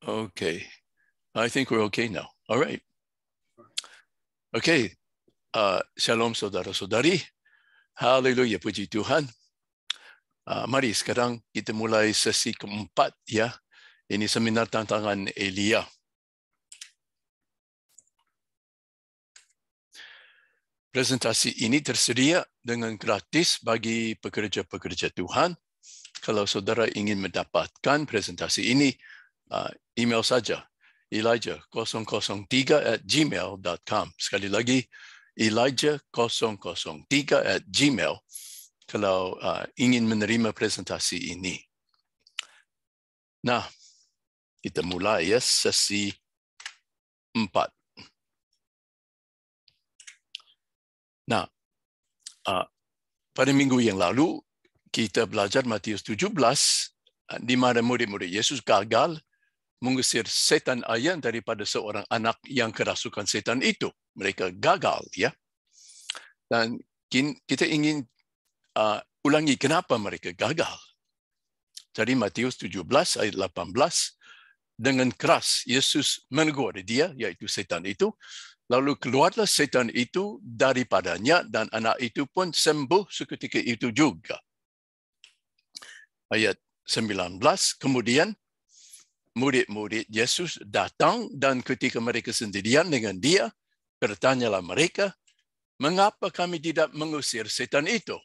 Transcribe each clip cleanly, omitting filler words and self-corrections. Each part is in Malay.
Okay. I think we're okay now. All right. Okay. Shalom saudara-saudari. Haleluya, puji Tuhan. Mari sekarang kita mulai sesi keempat ya. Ini seminar tantangan Elia. Presentasi ini tersedia dengan gratis bagi pekerja-pekerja Tuhan. Kalau saudara ingin mendapatkan presentasi ini, email saja elijah003@gmail.com. Sekali lagi, elijah003@gmail kalau ingin menerima presentasi ini. Nah, kita mulai ya sesi 4. Nah, pada minggu yang lalu kita belajar Matius 17 di mana murid-murid Yesus gagal mengusir setan ayam daripada seorang anak yang kerasukan setan itu. Mereka gagal ya. Dan kita ingin ulangi kenapa mereka gagal. Jadi Matius 17 ayat 18, dengan keras Yesus menegur dia, iaitu setan itu. Lalu keluarlah setan itu daripadanya dan anak itu pun sembuh seketika itu juga. Ayat 19, kemudian murid-murid Yesus datang dan ketika mereka sendirian dengan dia, bertanyalah mereka, mengapa kami tidak mengusir setan itu?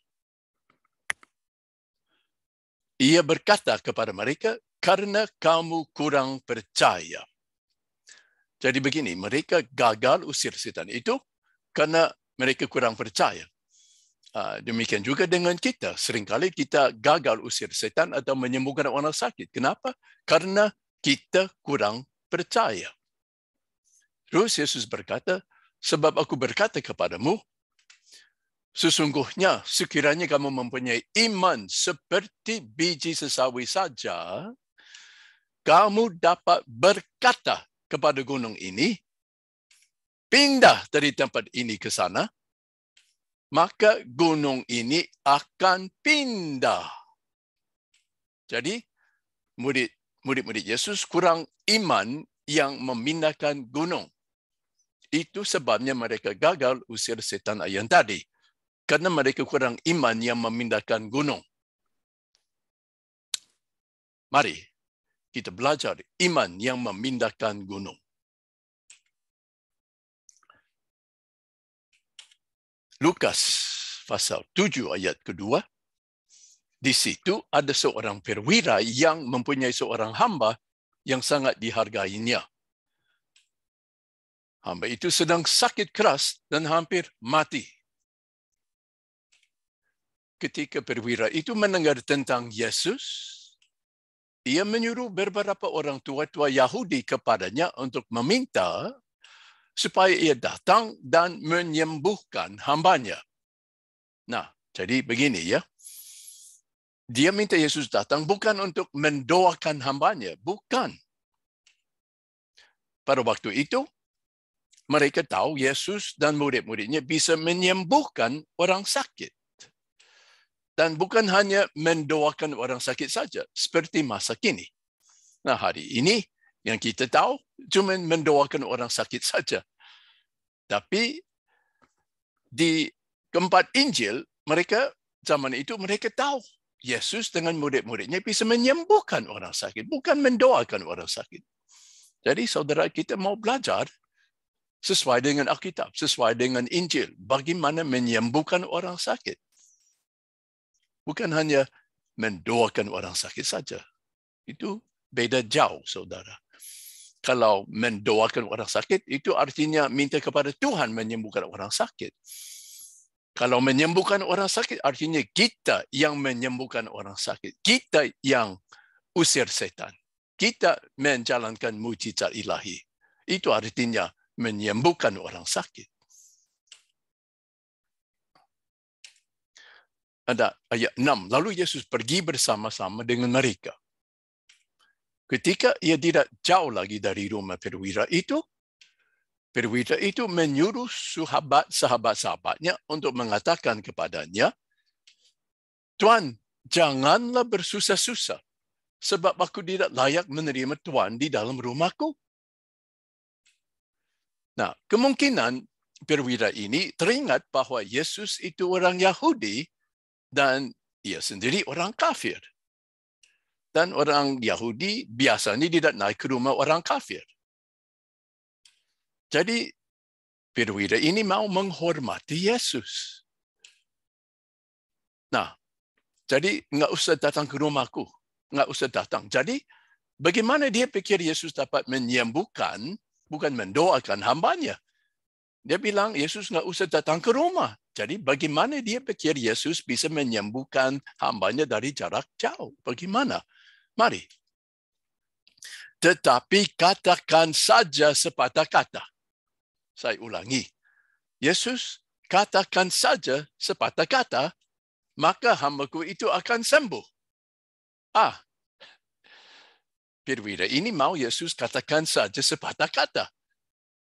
Ia berkata kepada mereka, karena kamu kurang percaya. Jadi begini, mereka gagal usir setan itu karena mereka kurang percaya. Demikian juga dengan kita. Seringkali kita gagal usir setan atau menyembuhkan orang sakit. Kenapa? Karena kita kurang percaya. Terus Yesus berkata, sebab aku berkata kepadamu, sesungguhnya sekiranya kamu mempunyai iman seperti biji sesawi saja, kamu dapat berkata kepada gunung ini, pindah dari tempat ini ke sana, maka gunung ini akan pindah. Jadi, murid-murid Yesus kurang iman yang memindahkan gunung. Itu sebabnya mereka gagal usir setan ayam tadi. Karena mereka kurang iman yang memindahkan gunung. Mari kita belajar iman yang memindahkan gunung. Lukas pasal 7 ayat kedua. Di situ ada seorang perwira yang mempunyai seorang hamba yang sangat dihargainya. Hamba itu sedang sakit keras dan hampir mati. Ketika perwira itu mendengar tentang Yesus, ia menyuruh beberapa orang tua-tua Yahudi kepadanya untuk meminta supaya ia datang dan menyembuhkan hambanya. Nah, jadi begini ya. Dia minta Yesus datang bukan untuk mendoakan hambanya. Bukan. Pada waktu itu, mereka tahu Yesus dan murid-muridnya bisa menyembuhkan orang sakit. Dan bukan hanya mendoakan orang sakit saja, seperti masa kini. Nah, hari ini yang kita tahu cuma mendoakan orang sakit saja. Tapi di keempat Injil, zaman itu mereka tahu Yesus dengan murid-muridnya bisa menyembuhkan orang sakit, bukan mendoakan orang sakit. Jadi saudara kita mau belajar sesuai dengan Alkitab, sesuai dengan Injil, bagaimana menyembuhkan orang sakit. Bukan hanya mendoakan orang sakit saja. Itu beda jauh, saudara. Kalau mendoakan orang sakit, itu artinya minta kepada Tuhan menyembuhkan orang sakit. Kalau menyembuhkan orang sakit, artinya kita yang menyembuhkan orang sakit. Kita yang usir setan. Kita menjalankan mujizat ilahi. Itu artinya menyembuhkan orang sakit. Ada ayat 6. Lalu Yesus pergi bersama-sama dengan mereka. Ketika ia tidak jauh lagi dari rumah perwira itu menyuruh sahabat-sahabatnya untuk mengatakan kepadanya, Tuan, janganlah bersusah-susah sebab aku tidak layak menerima Tuhan di dalam rumahku. Nah, kemungkinan perwira ini teringat bahawa Yesus itu orang Yahudi dan ia sendiri orang kafir. Dan orang Yahudi biasanya tidak naik ke rumah orang kafir. Jadi, perwira ini mau menghormati Yesus. Nah, jadi enggak usah datang ke rumahku. Enggak usah datang. Jadi, bagaimana dia pikir Yesus dapat menyembuhkan, bukan mendoakan hambanya? Dia bilang, Yesus enggak usah datang ke rumah. Jadi, bagaimana dia pikir Yesus bisa menyembuhkan hambanya dari jarak jauh? Bagaimana? Mari. Tetapi katakan saja sepatah kata. Saya ulangi. Yesus, katakan saja sepatah kata, maka hambaku itu akan sembuh. Perwira ini mau Yesus katakan saja sepatah kata.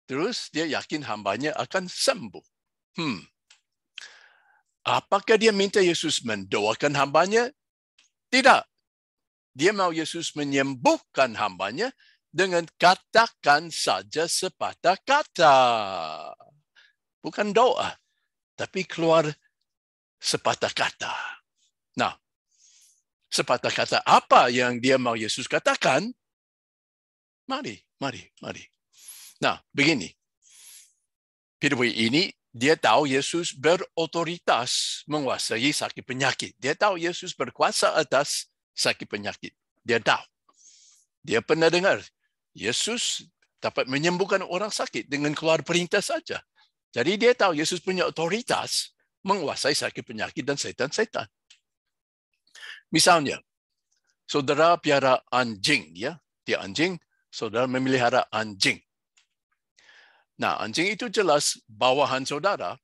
Terus dia yakin hambanya akan sembuh. Apakah dia minta Yesus mendoakan hambanya? Tidak. Dia mau Yesus menyembuhkan hambanya dengan katakan saja sepatah kata. Bukan doa, tapi keluar sepatah kata. Nah, sepatah kata apa yang dia mau Yesus katakan? Mari. Nah, begini. Perwira ini, dia tahu Yesus berotoritas menguasai sakit penyakit. Dia tahu Yesus berkuasa atas sakit penyakit. Dia tahu. Dia pernah dengar Yesus dapat menyembuhkan orang sakit dengan keluar perintah saja. Jadi dia tahu Yesus punya otoritas menguasai sakit penyakit dan setan-setan. Misalnya, saudara piara anjing, ya, dia anjing, saudara memelihara anjing. Nah, anjing itu jelas bawahan saudara.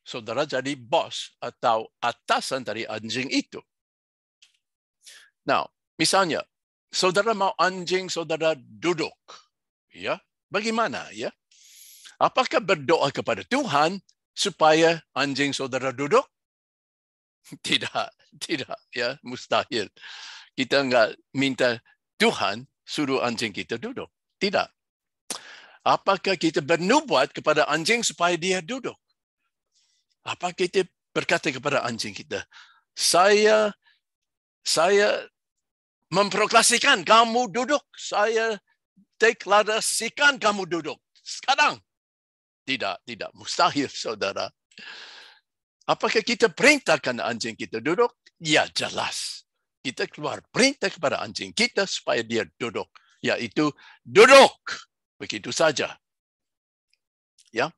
Saudara jadi bos atau atasan dari anjing itu. Nah, misalnya, saudara mau anjing saudara duduk. Ya, bagaimana? Ya? Apakah berdoa kepada Tuhan supaya anjing saudara duduk? Tidak, ya, mustahil. Kita enggak minta Tuhan suruh anjing kita duduk. Tidak. Apakah kita bernubuat kepada anjing supaya dia duduk? Apa kita berkata kepada anjing kita, saya memproklamasikan kamu duduk, saya deklarasikan kamu duduk sekarang? Tidak, mustahil, saudara. Apakah kita perintahkan anjing kita duduk? Ya, jelas. Kita keluar perintah kepada anjing kita supaya dia duduk, yaitu duduk. Begitu saja. Ya.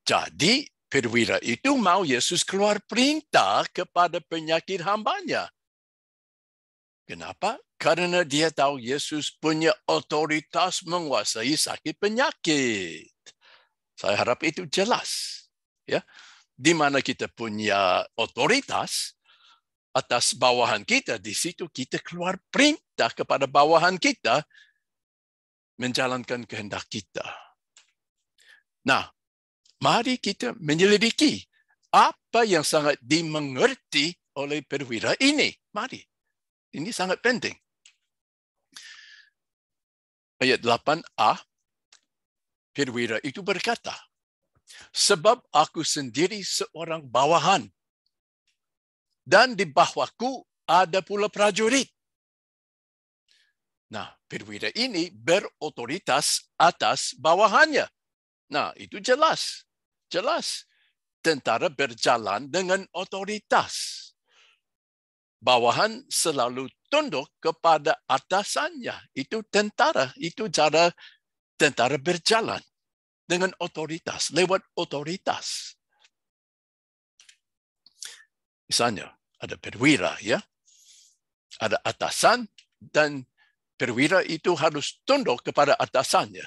Jadi, perwira itu mau Yesus keluar perintah kepada penyakit hambanya. Kenapa? Karena dia tahu Yesus punya otoritas menguasai sakit penyakit. Saya harap itu jelas. Ya. Di mana kita punya otoritas atas bawahan kita, di situ kita keluar perintah kepada bawahan kita menjalankan kehendak kita. Nah, mari kita menyelidiki apa yang sangat dimengerti oleh perwira ini. Mari. Ini sangat penting. Ayat 8a, perwira itu berkata, sebab aku sendiri seorang bawahan, dan di bawahku ada pula prajurit. Nah, perwira ini berotoritas atas bawahannya. Nah, itu jelas. Jelas. Tentara berjalan dengan otoritas. Bawahan selalu tunduk kepada atasannya. Itu tentara. Itu cara tentara berjalan dengan otoritas, lewat otoritas. Misalnya, ada perwira, ya. Ada atasan dan perwira itu harus tunduk kepada atasannya.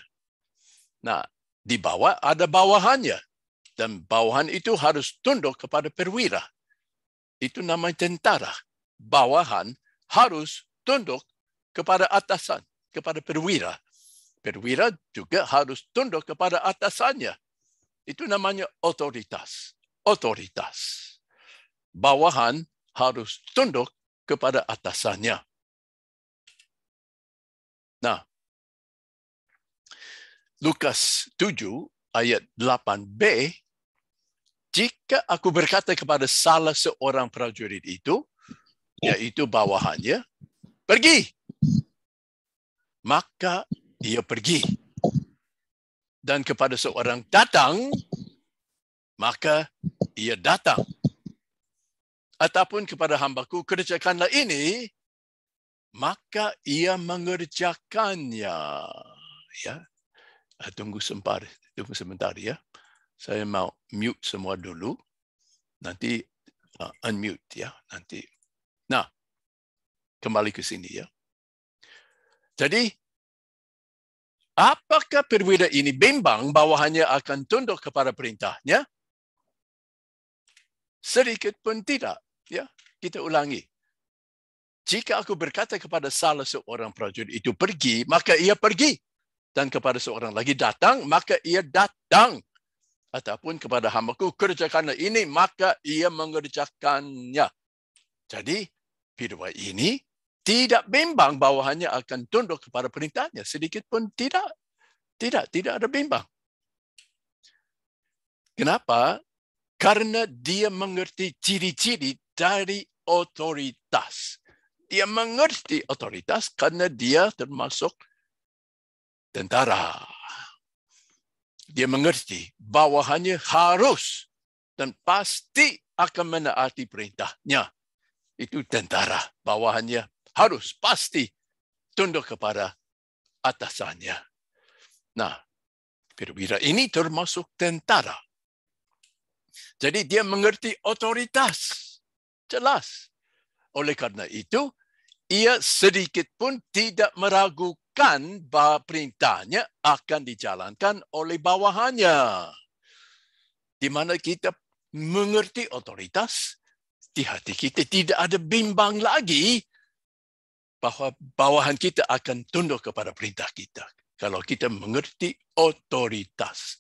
Nah, di bawah ada bawahannya. Dan bawahan itu harus tunduk kepada perwira. Itu namanya tentara. Bawahan harus tunduk kepada atasan, kepada perwira. Perwira juga harus tunduk kepada atasannya. Itu namanya otoritas. Otoritas. Bawahan harus tunduk kepada atasannya. Nah, Lukas 7 ayat 8b, jika aku berkata kepada salah seorang prajurit itu, yaitu bawahannya, pergi, maka ia pergi. Dan kepada seorang datang, maka ia datang. Ataupun kepada hambaku, kerjakanlah ini, maka ia mengerjakannya. Ya, tunggu sebentar ya. Saya mau mute semua dulu. Nanti unmute ya. Nanti. Nah, kembali ke sini ya. Jadi, apakah perwira ini bimbang bawahannya akan tunduk kepada perintahnya? Sedikit pun tidak. Ya, kita ulangi. Jika aku berkata kepada salah seorang prajurit itu pergi, maka ia pergi. Dan kepada seorang lagi datang, maka ia datang. Ataupun kepada hambaku, kerjakanlah ini, maka ia mengerjakannya. Jadi, perwira ini tidak bimbang bawahannya akan tunduk kepada perintahnya. Sedikit pun tidak. Tidak ada bimbang. Kenapa? Karena dia mengerti ciri-ciri dari otoritas. Dia mengerti otoritas karena dia termasuk tentara. Dia mengerti bawahannya harus dan pasti akan menaati perintahnya. Itu tentara. Bawahannya harus pasti tunduk kepada atasannya. Nah, perwira ini termasuk tentara. Jadi dia mengerti otoritas. Jelas. Oleh karena itu, ia sedikit pun tidak meragukan bahawa perintahnya akan dijalankan oleh bawahannya. Di mana kita mengerti otoritas, di hati kita tidak ada bimbang lagi bahawa bawahan kita akan tunduk kepada perintah kita. Kalau kita mengerti otoritas.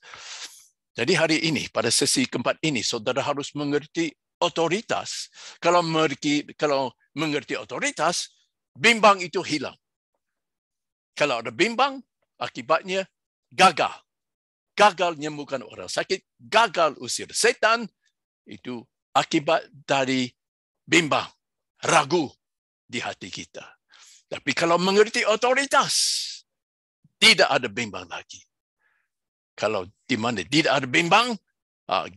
Jadi hari ini, pada sesi keempat ini, saudara harus mengerti otoritas. Kalau mengerti otoritas, bimbang itu hilang. Kalau ada bimbang, akibatnya gagal. Gagal menyembuhkan orang sakit, gagal usir setan, itu akibat dari bimbang, ragu di hati kita. Tapi kalau mengerti otoritas, tidak ada bimbang lagi. Kalau di mana tidak ada bimbang,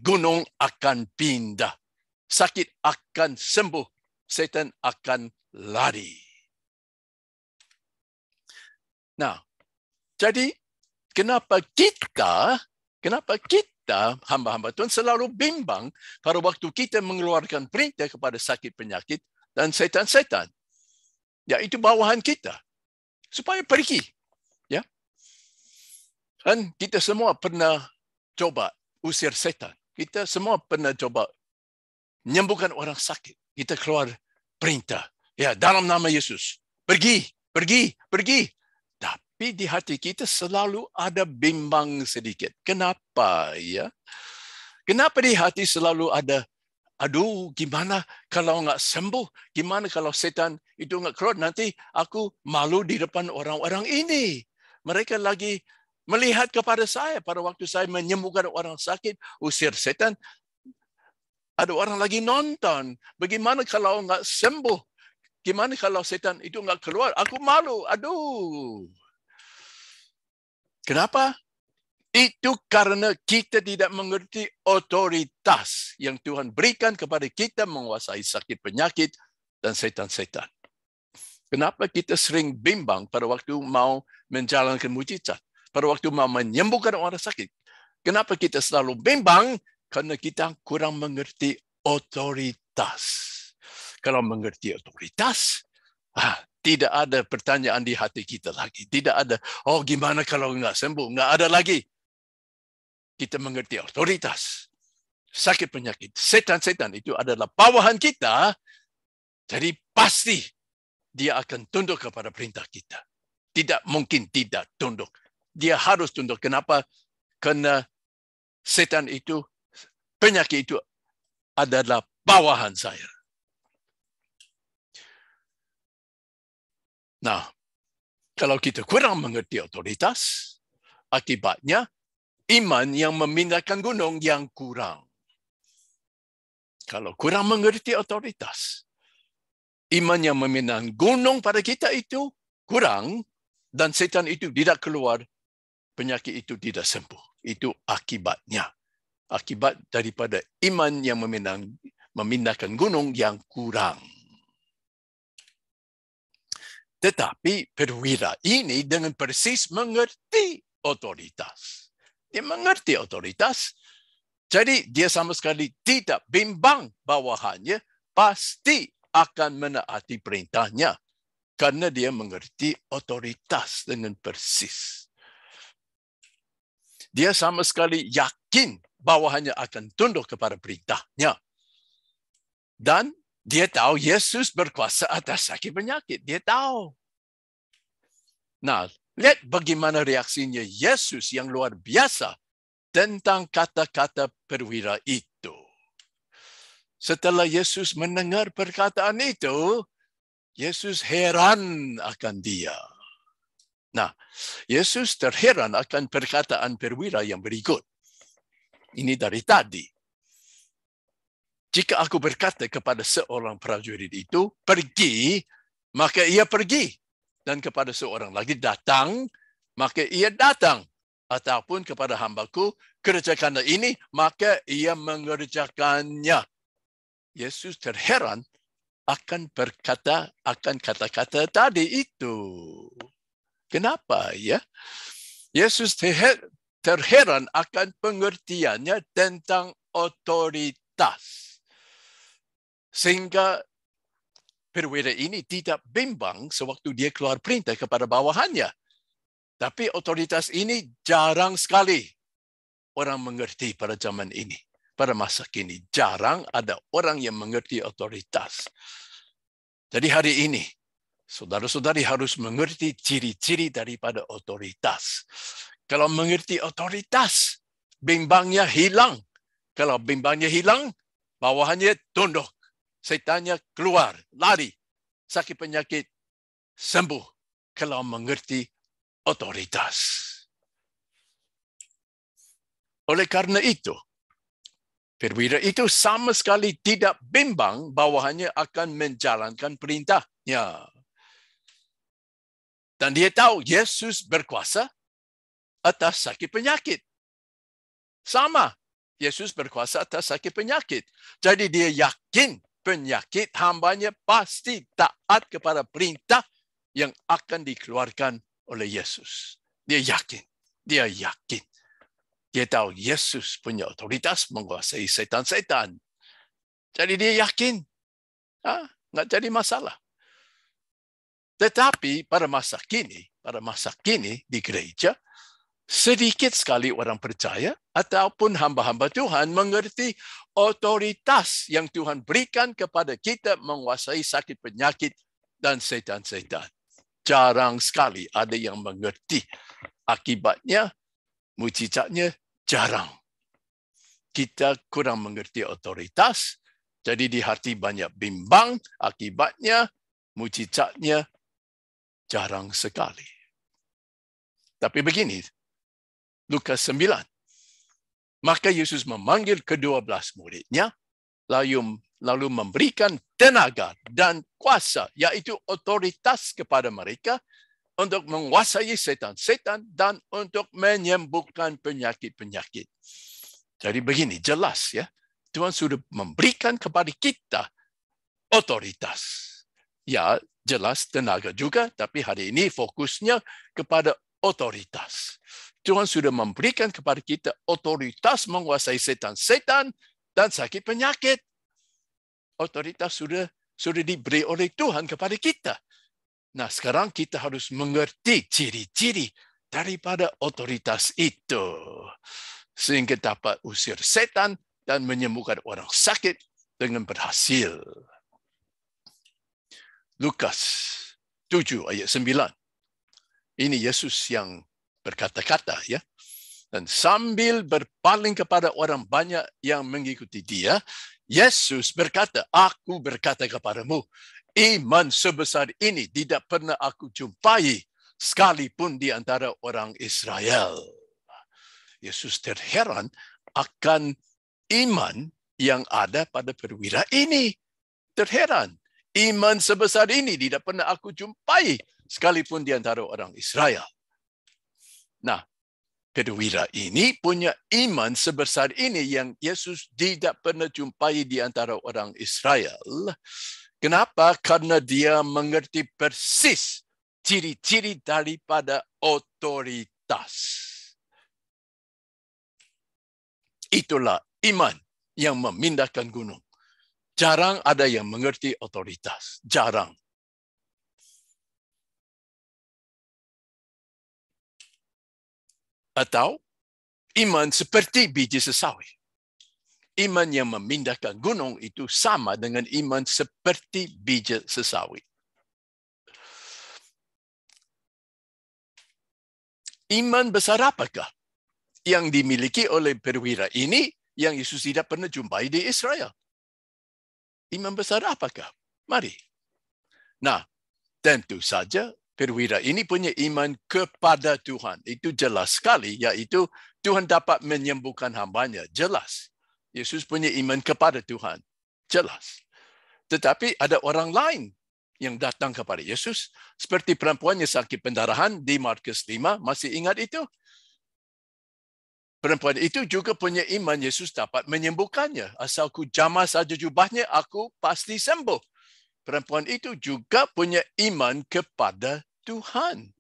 gunung akan pindah. Sakit akan sembuh. Setan akan lari. Nah, jadi kenapa kita hamba-hamba Tuhan selalu bimbang pada waktu kita mengeluarkan perintah kepada sakit penyakit dan setan-setan. Iaitu bawahan kita. Supaya pergi. Ya. Dan kita semua pernah coba usir setan. Kita semua pernah coba menyembuhkan orang sakit. Kita keluar perintah. Ya, dalam nama Yesus. Pergi. Tapi di hati kita selalu ada bimbang sedikit. Kenapa ya? Kenapa di hati selalu ada, aduh, gimana kalau nggak sembuh? Gimana kalau setan itu nggak keluar? Nanti aku malu di depan orang-orang ini. Mereka lagi melihat kepada saya pada waktu saya menyembuhkan orang sakit, usir setan. Ada orang lagi nonton. Bagaimana kalau nggak sembuh? Gimana kalau setan itu nggak keluar? Aku malu. Aduh. Kenapa? Itu karena kita tidak mengerti otoritas yang Tuhan berikan kepada kita menguasai sakit penyakit dan setan-setan. Kenapa kita sering bimbang pada waktu mau menjalankan mujizat? Pada waktu mau menyembuhkan orang sakit. Kenapa kita selalu bimbang? Karena kita kurang mengerti otoritas. Kalau mengerti otoritas, tidak ada pertanyaan di hati kita lagi. Tidak ada, oh gimana kalau nggak sembuh? Nggak ada lagi. Kita mengerti otoritas. Sakit penyakit, setan-setan itu adalah bawahan kita. Jadi pasti dia akan tunduk kepada perintah kita. Tidak mungkin tidak tunduk. Dia harus tunduk. Kenapa? Karena setan itu, penyakit itu adalah bawahan saya. Nah, Kalau kita kurang mengerti otoritas, akibatnya iman yang memindahkan gunung yang kurang. Kalau kurang mengerti otoritas, iman yang memindahkan gunung pada kita itu kurang, dan setan itu tidak keluar, penyakit itu tidak sembuh. Itu akibatnya. Akibat daripada iman yang memindahkan gunung yang kurang. Tetapi perwira ini dengan persis mengerti otoritas. Dia mengerti otoritas, jadi dia sama sekali tidak bimbang bawahannya pasti akan menaati perintahnya karena dia mengerti otoritas dengan persis. Dia sama sekali yakin bawahannya akan tunduk kepada perintahnya. Dan dia tahu Yesus berkuasa atas sakit penyakit. Dia tahu. Nah, lihat bagaimana reaksinya Yesus yang luar biasa tentang kata-kata perwira itu. Setelah Yesus mendengar perkataan itu, Yesus heran akan dia. Nah, Yesus terheran akan perkataan perwira yang berikut. Ini dari tadi. Jika aku berkata kepada seorang prajurit itu, pergi, maka ia pergi. Dan kepada seorang lagi datang, maka ia datang. Ataupun kepada hambaku, kerjakanlah ini, maka ia mengerjakannya. Yesus terheran akan kata-kata tadi itu. Kenapa ya? Yesus terheran akan pengertiannya tentang otoritas. Sehingga perwira ini tidak bimbang sewaktu dia keluar perintah kepada bawahannya. Tapi otoritas ini jarang sekali orang mengerti pada zaman ini. Pada masa kini, jarang ada orang yang mengerti otoritas. Jadi hari ini, saudara-saudari harus mengerti ciri-ciri daripada otoritas. Kalau mengerti otoritas, bimbangnya hilang. Kalau bimbangnya hilang, bawahannya tunduk. Setannya keluar, lari. Sakit penyakit sembuh kalau mengerti otoritas. Oleh karena itu, perwira itu sama sekali tidak bimbang bawahannya akan menjalankan perintahnya. Dan dia tahu Yesus berkuasa atas sakit penyakit. Sama, Yesus berkuasa atas sakit penyakit. Jadi dia yakin penyakit hambanya pasti taat kepada perintah yang akan dikeluarkan oleh Yesus. Dia yakin. Dia tahu Yesus punya otoritas menguasai setan-setan. Jadi dia yakin. Nggak jadi masalah. Tetapi pada masa kini di gereja, sedikit sekali orang percaya ataupun hamba-hamba Tuhan mengerti otoritas yang Tuhan berikan kepada kita menguasai sakit penyakit dan setan-setan. Jarang sekali ada yang mengerti. Akibatnya, mujizatnya jarang. Kita kurang mengerti otoritas, jadi di hati banyak bimbang. Akibatnya, mujizatnya jarang sekali. Tapi begini, Lukas 9. Maka Yesus memanggil ke-12 muridnya, lalu memberikan tenaga dan kuasa, yaitu otoritas kepada mereka untuk menguasai setan-setan dan untuk menyembuhkan penyakit-penyakit. Jadi begini, jelas ya, Tuhan sudah memberikan kepada kita otoritas. Ya, jelas tenaga juga, tapi hari ini fokusnya kepada otoritas. Tuhan sudah memberikan kepada kita otoritas menguasai setan-setan dan sakit penyakit. Otoritas sudah diberi oleh Tuhan kepada kita. Nah, sekarang kita harus mengerti ciri-ciri daripada otoritas itu. Sehingga dapat usir setan dan menyembuhkan orang sakit dengan berhasil. Lukas 7 ayat 9. Ini Yesus yang berkata-kata ya. Dan sambil berpaling kepada orang banyak yang mengikuti dia, Yesus berkata, aku berkata kepadamu, iman sebesar ini tidak pernah aku jumpai sekalipun di antara orang Israel. Yesus terheran akan iman yang ada pada perwira ini. Terheran. Iman sebesar ini tidak pernah aku jumpai sekalipun di antara orang Israel. Nah, perwira ini punya iman sebesar ini yang Yesus tidak pernah jumpai di antara orang Israel. Kenapa? Karena dia mengerti persis ciri-ciri daripada otoritas. Itulah iman yang memindahkan gunung. Jarang ada yang mengerti otoritas. Jarang. Atau iman seperti biji sesawi. Iman yang memindahkan gunung itu sama dengan iman seperti biji sesawi. Iman besar apakah yang dimiliki oleh perwira ini yang Yesus tidak pernah jumpai di Israel? Iman besar apakah? Mari. Nah, tentu saja perwira ini punya iman kepada Tuhan. Itu jelas sekali, yaitu Tuhan dapat menyembuhkan hambanya. Jelas. Yesus punya iman kepada Tuhan. Jelas. Tetapi ada orang lain yang datang kepada Yesus. Seperti perempuan yang sakit pendarahan di Markus 5. Masih ingat itu? Perempuan itu juga punya iman Yesus dapat menyembuhkannya. Asal ku jamah saja jubahnya, aku pasti sembuh. Perempuan itu juga punya iman kepada Tuhan.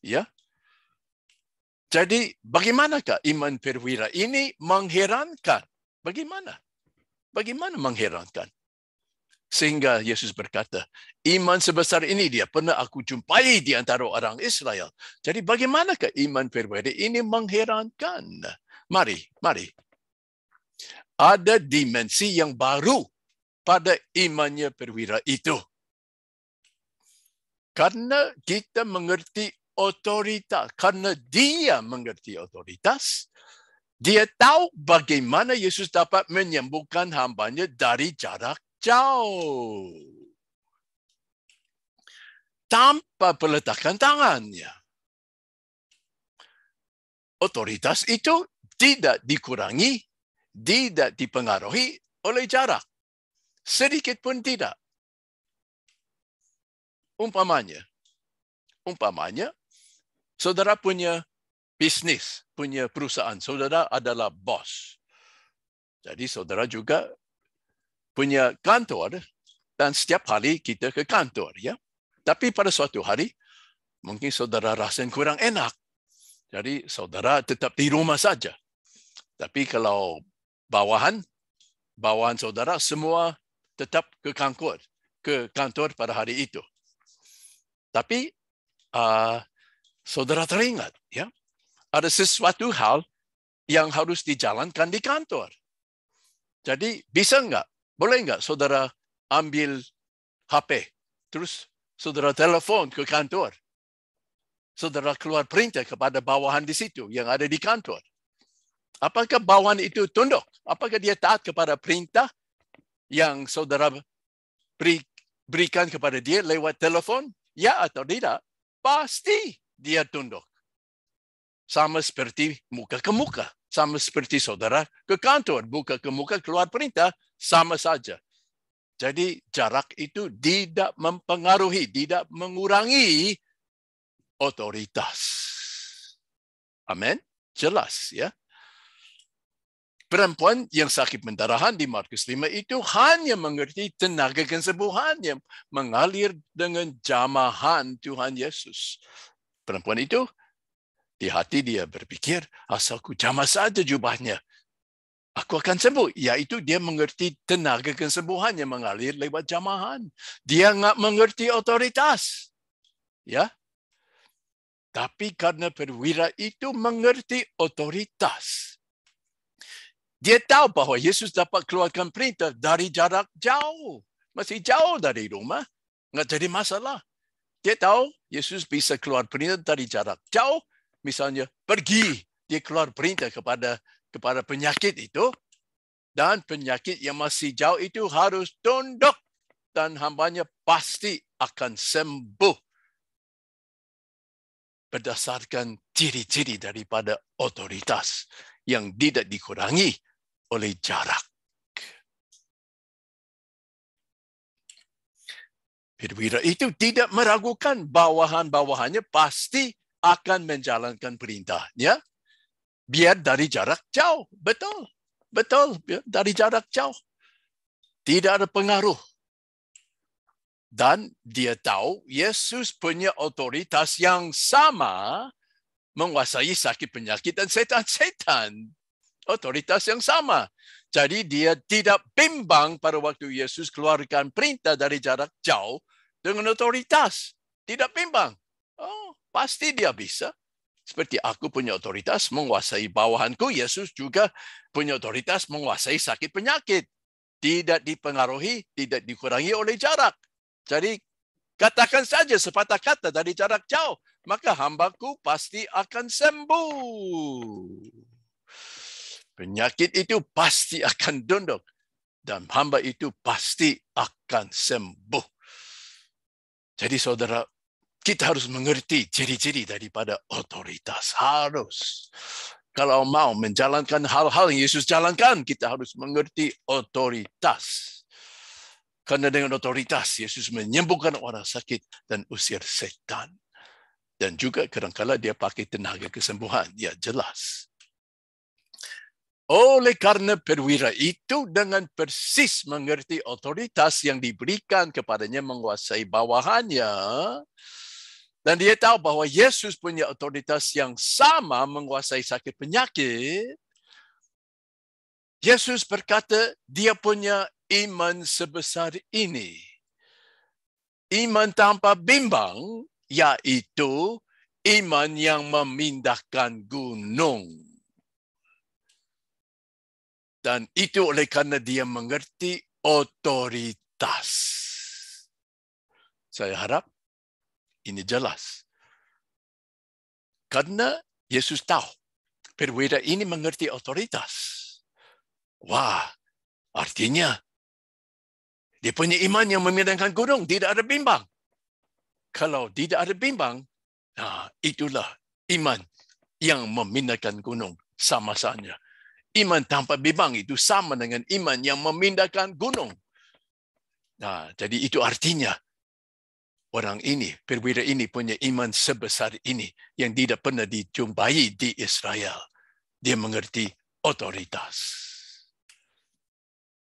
Ya. Jadi bagaimanakah iman perwira ini mengherankan? Bagaimana? Bagaimana mengherankan? Sehingga Yesus berkata, iman sebesar ini dia pernah aku jumpai di antara orang Israel. Jadi bagaimanakah iman perwira ini mengherankan? Mari. Ada dimensi yang baru pada imannya perwira itu. Karena kita mengerti otoritas. Karena dia mengerti otoritas, dia tahu bagaimana Yesus dapat menyembuhkan hambanya dari jarak jauh. Tanpa peletakan tangannya. Otoritas itu tidak dikurangi, tidak dipengaruhi oleh jarak. Sedikit pun tidak. Umpamanya, saudara punya bisnis, punya perusahaan. Saudara adalah bos. Jadi saudara juga punya kantor dan setiap hari kita ke kantor, ya. Tapi pada suatu hari mungkin saudara rasa kurang enak. Jadi saudara tetap di rumah saja. Tapi kalau bawahan saudara semua tetap ke kantor pada hari itu. Tapi saudara teringat, ya, ada sesuatu hal yang harus dijalankan di kantor. Jadi boleh enggak saudara ambil HP, terus saudara telepon ke kantor. Saudara keluar perintah kepada bawahan di situ yang ada di kantor. Apakah bawahan itu tunduk? Apakah dia taat kepada perintah yang saudara berikan kepada dia lewat telepon? Ya atau tidak? Pasti dia tunduk. Sama seperti muka ke muka. Sama seperti saudara ke kantor. Muka ke muka keluar perintah. Sama saja. Jadi jarak itu tidak mempengaruhi, tidak mengurangi otoritas. Amin? Jelas, ya. Perempuan yang sakit pendarahan di Markus 5 itu hanya mengerti tenaga kesembuhan yang mengalir dengan jamahan Tuhan Yesus. Perempuan itu di hati dia berpikir, asal ku jamah saja jubahnya, aku akan sembuh. Yaitu dia mengerti tenaga kesembuhan yang mengalir lewat jamahan. Dia nggak mengerti otoritas. Ya. Tapi karena perwira itu mengerti otoritas. Dia tahu bahwa Yesus dapat keluarkan perintah dari jarak jauh. Masih jauh dari rumah. Nggak jadi masalah. Dia tahu Yesus bisa keluar perintah dari jarak jauh. Misalnya pergi. Dia keluar perintah kepada penyakit itu. Dan penyakit yang masih jauh itu harus tunduk. Dan hambanya pasti akan sembuh. berdasarkan ciri-ciri daripada otoritas yang tidak dikurangi oleh jarak. Perwira itu tidak meragukan bawahan-bawahannya pasti akan menjalankan perintahnya, biar dari jarak jauh. Betul. Biar dari jarak jauh. Tidak ada pengaruh. Dan dia tahu Yesus punya otoritas yang sama menguasai sakit penyakit dan setan-setan. Otoritas yang sama. Jadi dia tidak bimbang pada waktu Yesus keluarkan perintah dari jarak jauh dengan otoritas. Tidak bimbang. Oh, pasti dia bisa. Seperti aku punya otoritas menguasai bawahanku, Yesus juga punya otoritas menguasai sakit penyakit. Tidak dipengaruhi, tidak dikurangi oleh jarak. Jadi katakan saja sepatah kata dari jarak jauh, maka hambaku pasti akan sembuh. Penyakit itu pasti akan tunduk dan hamba itu pasti akan sembuh. Jadi saudara, kita harus mengerti ciri-ciri daripada otoritas. Harus. Kalau mau menjalankan hal-hal yang Yesus jalankan, kita harus mengerti otoritas. Karena dengan otoritas, Yesus menyembuhkan orang sakit dan usir setan. Dan juga kadang-kadang dia pakai tenaga kesembuhan. Ya, jelas. Oleh karena perwira itu dengan persis mengerti otoritas yang diberikan kepadanya menguasai bawahannya, dan dia tahu bahwa Yesus punya otoritas yang sama menguasai sakit penyakit, Yesus berkata dia punya iman sebesar ini. Iman tanpa bimbang, yaitu iman yang memindahkan gunung. Dan itu oleh karena dia mengerti otoritas. Saya harap ini jelas. Karena Yesus tahu perwira ini mengerti otoritas. Wah, artinya dia punya iman yang memindahkan gunung, tidak ada bimbang. Kalau tidak ada bimbang, nah itulah iman yang memindahkan gunung sama saja. Iman tanpa bimbang itu sama dengan iman yang memindahkan gunung. Nah, jadi itu artinya orang ini, perwira ini punya iman sebesar ini yang tidak pernah dijumpai di Israel. Dia mengerti otoritas.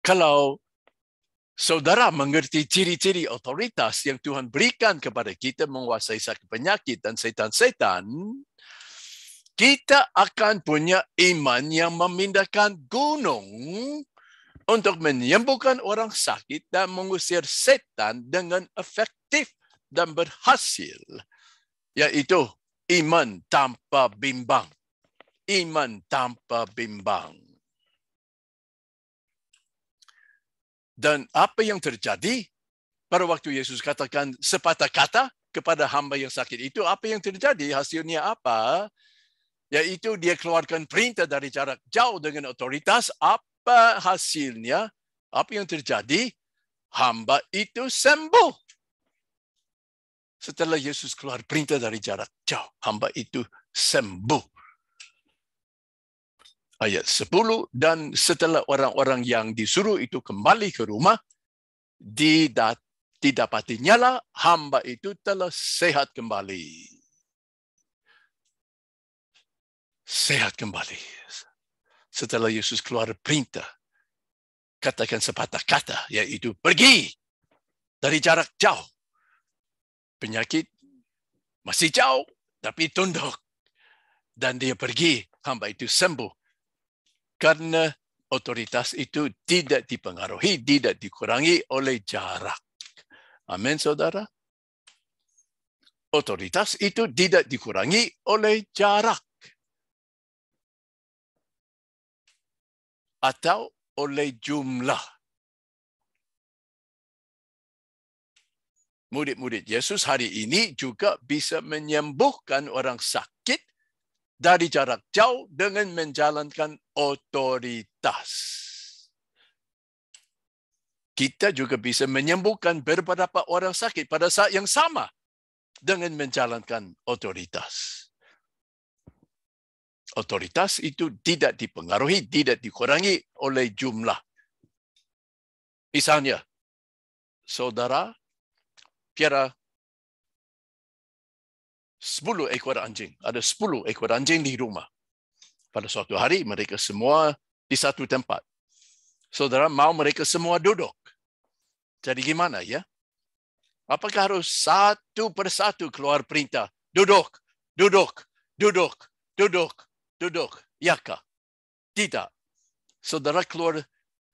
Kalau saudara mengerti ciri-ciri otoritas yang Tuhan berikan kepada kita menguasai sakit penyakit dan setan-setan, kita akan punya iman yang memindahkan gunung untuk menyembuhkan orang sakit dan mengusir setan dengan efektif dan berhasil. Yaitu iman tanpa bimbang. Iman tanpa bimbang. Dan apa yang terjadi pada waktu Yesus katakan sepatah kata kepada hamba yang sakit itu, apa yang terjadi? Hasilnya apa? Yaitu dia keluarkan perintah dari jarak jauh dengan otoritas. Apa hasilnya? Apa yang terjadi? Hamba itu sembuh. Setelah Yesus keluar perintah dari jarak jauh, hamba itu sembuh. Ayat 10, dan setelah orang-orang yang disuruh itu kembali ke rumah, didapatinya lah hamba itu telah sehat kembali. Sehat kembali. Setelah Yesus keluar perintah, katakan sepatah kata, yaitu pergi dari jarak jauh. Penyakit masih jauh, tapi tunduk. Dan dia pergi, hamba itu sembuh. Karena otoritas itu tidak dipengaruhi, tidak dikurangi oleh jarak. Amin, saudara? Otoritas itu tidak dikurangi oleh jarak. Atau oleh jumlah. Murid-murid Yesus hari ini juga bisa menyembuhkan orang sakit dari jarak jauh dengan menjalankan otoritas. Kita juga bisa menyembuhkan beberapa orang sakit pada saat yang sama dengan menjalankan otoritas. Otoritas itu tidak dipengaruhi, tidak dikurangi oleh jumlah. Misalnya, saudara piara 10 ekor anjing. Ada 10 ekor anjing di rumah. Pada suatu hari, mereka semua di satu tempat. Saudara mau mereka semua duduk. Jadi gimana ya? Apakah harus satu persatu keluar perintah? Duduk, duduk, duduk, duduk, duduk. Yakah? Tidak. Saudara keluar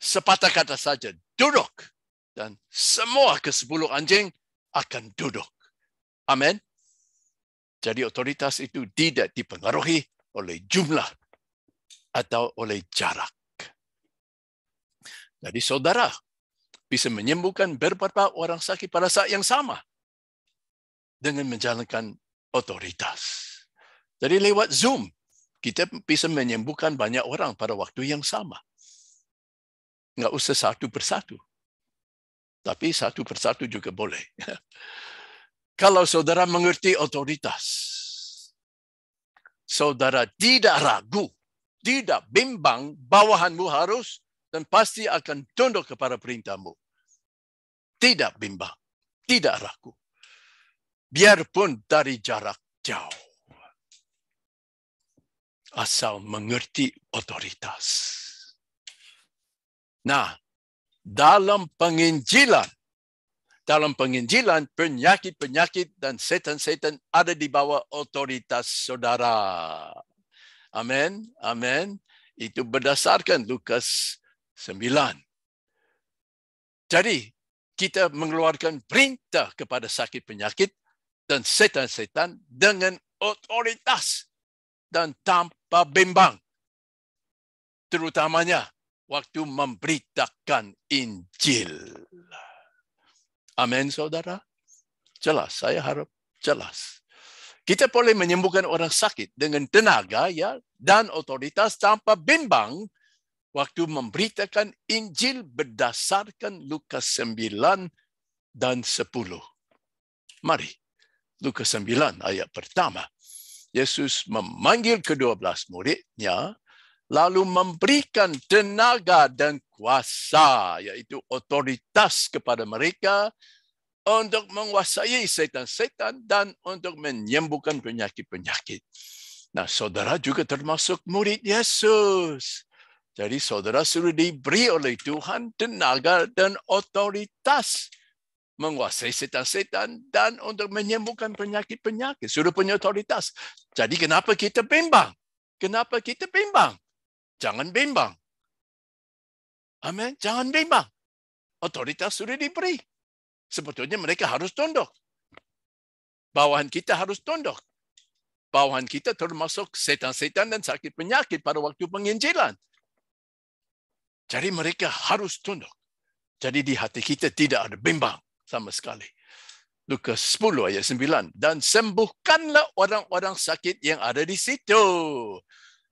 sepatah kata saja. Duduk. Dan semua ke-10 anjing akan duduk. Amin. Jadi otoritas itu tidak dipengaruhi oleh jumlah atau oleh jarak. Jadi saudara bisa menyembuhkan beberapa orang sakit pada saat yang sama dengan menjalankan otoritas. Jadi lewat Zoom, kita bisa menyembuhkan banyak orang pada waktu yang sama. Enggak usah satu persatu. Tapi satu persatu juga boleh. Kalau saudara mengerti otoritas, saudara tidak ragu, tidak bimbang, bawahanmu harus dan pasti akan tunduk kepada perintahmu. Tidak bimbang, tidak ragu. Biarpun dari jarak jauh. Asal mengerti otoritas. Nah, dalam penginjilan, penyakit-penyakit dan setan-setan ada di bawah otoritas saudara. Amin, amin. Itu berdasarkan Lukas 9. Jadi, kita mengeluarkan perintah kepada sakit penyakit dan setan-setan dengan otoritas dan tanpa bimbang. Terutamanya waktu memberitakan Injil. Amin, saudara. Jelas, saya harap jelas. Kita boleh menyembuhkan orang sakit dengan tenaga ya dan otoritas tanpa bimbang waktu memberitakan Injil berdasarkan Lukas 9 dan 10. Mari, Lukas 9 ayat pertama. Yesus memanggil ke-12 muridnya, lalu memberikan tenaga dan kuasa, yaitu otoritas kepada mereka untuk menguasai setan-setan dan untuk menyembuhkan penyakit-penyakit. Nah, saudara juga termasuk murid Yesus. Jadi saudara sudah diberi oleh Tuhan tenaga dan otoritas menguasai setan-setan dan untuk menyembuhkan penyakit-penyakit. Sudah punya otoritas. Jadi kenapa kita bimbang? Kenapa kita bimbang? Jangan bimbang. Amin. Jangan bimbang. Otoritas sudah diberi. Sebetulnya mereka harus tunduk. Bawahan kita harus tunduk. Bawahan kita termasuk setan-setan dan sakit penyakit pada waktu penginjilan. Jadi mereka harus tunduk. Jadi di hati kita tidak ada bimbang sama sekali. Lukas 10 ayat 9. Dan sembuhkanlah orang-orang sakit yang ada di situ.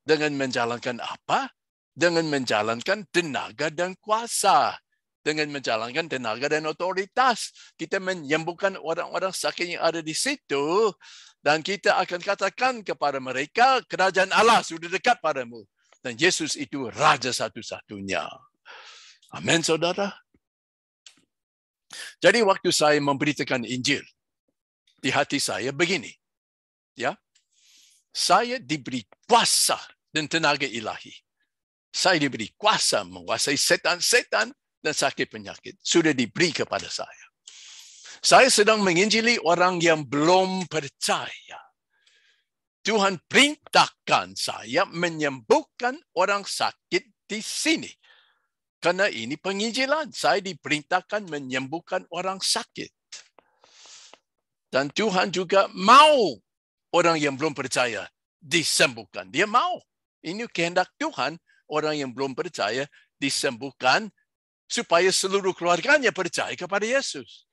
Dengan menjalankan apa? Dengan menjalankan tenaga dan kuasa. Dengan menjalankan tenaga dan otoritas. Kita menyembuhkan orang-orang sakit yang ada di situ. Dan kita akan katakan kepada mereka, kerajaan Allah sudah dekat padamu. Dan Yesus itu Raja satu-satunya. Amin, saudara. Jadi waktu saya memberitakan Injil, di hati saya begini. Ya, saya diberi kuasa dan tenaga ilahi. Saya diberi kuasa menguasai setan-setan dan sakit penyakit. Sudah diberi kepada saya. Saya sedang menginjili orang yang belum percaya. Tuhan perintahkan saya menyembuhkan orang sakit di sini. Karena ini penginjilan. Saya diperintahkan menyembuhkan orang sakit. Dan Tuhan juga mau orang yang belum percaya disembuhkan. Dia mau. Ini kehendak Tuhan. Orang yang belum percaya disembuhkan supaya seluruh keluarganya percaya kepada Yesus.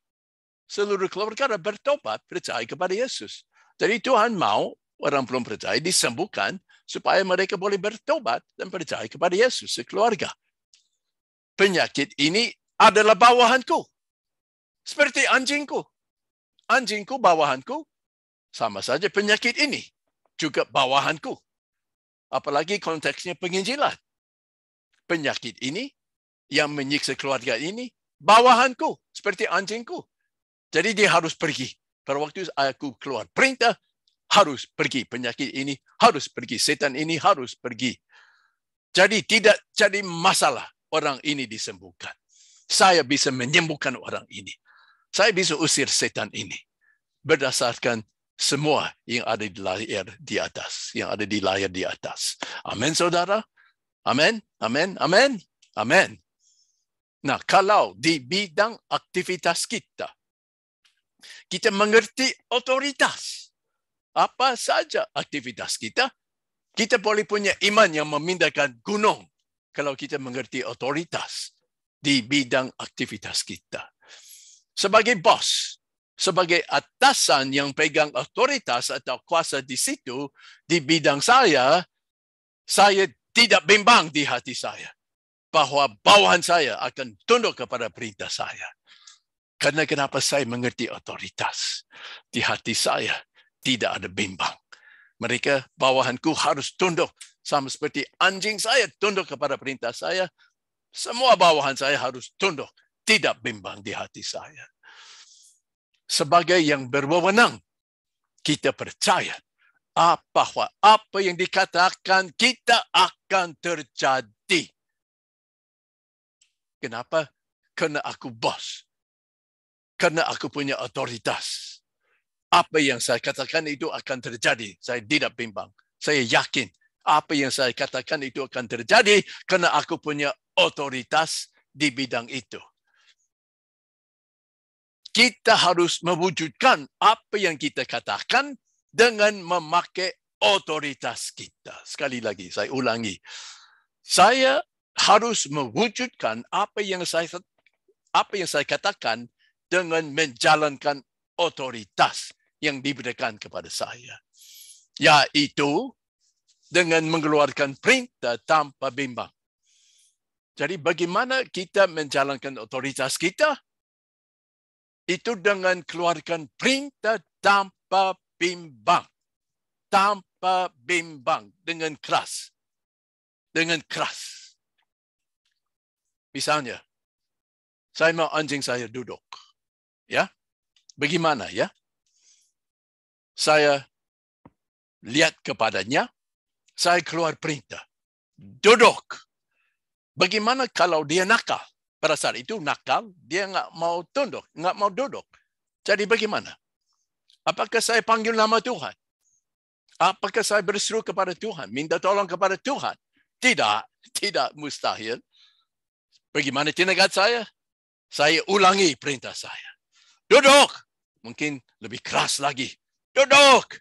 Seluruh keluarga bertobat percaya kepada Yesus. Jadi Tuhan mau orang belum percaya disembuhkan supaya mereka boleh bertobat dan percaya kepada Yesus sekeluarga. Penyakit ini adalah bawahanku. Seperti anjingku. Anjingku bawahanku, Sama saja penyakit ini juga bawahanku. Apalagi konteksnya penginjilan. Penyakit ini yang menyiksa keluarga ini bawahanku seperti anjingku. Jadi dia harus pergi. Pada waktu aku keluar perintah, harus pergi. Penyakit ini harus pergi. Setan ini harus pergi. Jadi tidak jadi masalah orang ini disembuhkan. Saya bisa menyembuhkan orang ini. Saya bisa usir setan ini. Berdasarkan semua yang ada di layar di atas. Yang ada di layar di atas. Amin, saudara? Amin, amin, amin, amin. Nah, kalau di bidang aktivitas kita, kita mengerti otoritas. Apa saja aktivitas kita, kita boleh punya iman yang memindahkan gunung kalau kita mengerti otoritas di bidang aktivitas kita. Sebagai bos, sebagai atasan yang pegang otoritas atau kuasa di situ, di bidang saya tidak bimbang di hati saya bahwa bawahan saya akan tunduk kepada perintah saya. Karena kenapa saya mengerti otoritas. Di hati saya tidak ada bimbang. Mereka bawahanku harus tunduk. Sama seperti anjing saya tunduk kepada perintah saya. Semua bawahan saya harus tunduk. Tidak bimbang di hati saya. Sebagai yang berwenang, kita percaya bahwa apa yang dikatakan kita akan terjadi. Kenapa? Karena aku bos. Karena aku punya otoritas. Apa yang saya katakan itu akan terjadi. Saya tidak bimbang. Saya yakin apa yang saya katakan itu akan terjadi karena aku punya otoritas di bidang itu. Kita harus mewujudkan apa yang kita katakan dengan memakai otoritas kita. Sekali lagi, saya ulangi. Saya harus mewujudkan apa yang saya katakan dengan menjalankan otoritas yang diberikan kepada saya. Yaitu dengan mengeluarkan perintah tanpa bimbang. Jadi bagaimana kita menjalankan otoritas kita? Itu dengan keluarkan perintah tanpa bimbang. Tanpa bimbang. Dengan keras. Dengan keras. Misalnya, saya mau anjing saya duduk. Ya, bagaimana ya? Saya lihat kepadanya, saya keluar perintah. Duduk. Bagaimana kalau dia nakal? Pada saat itu nakal, dia nggak mau tunduk, nggak mau duduk. Jadi bagaimana? Apakah saya panggil nama Tuhan? Apakah saya berseru kepada Tuhan? Minta tolong kepada Tuhan? Tidak, tidak mustahil. Bagaimana tindakan saya? Saya ulangi perintah saya. Duduk. Mungkin lebih keras lagi. Duduk.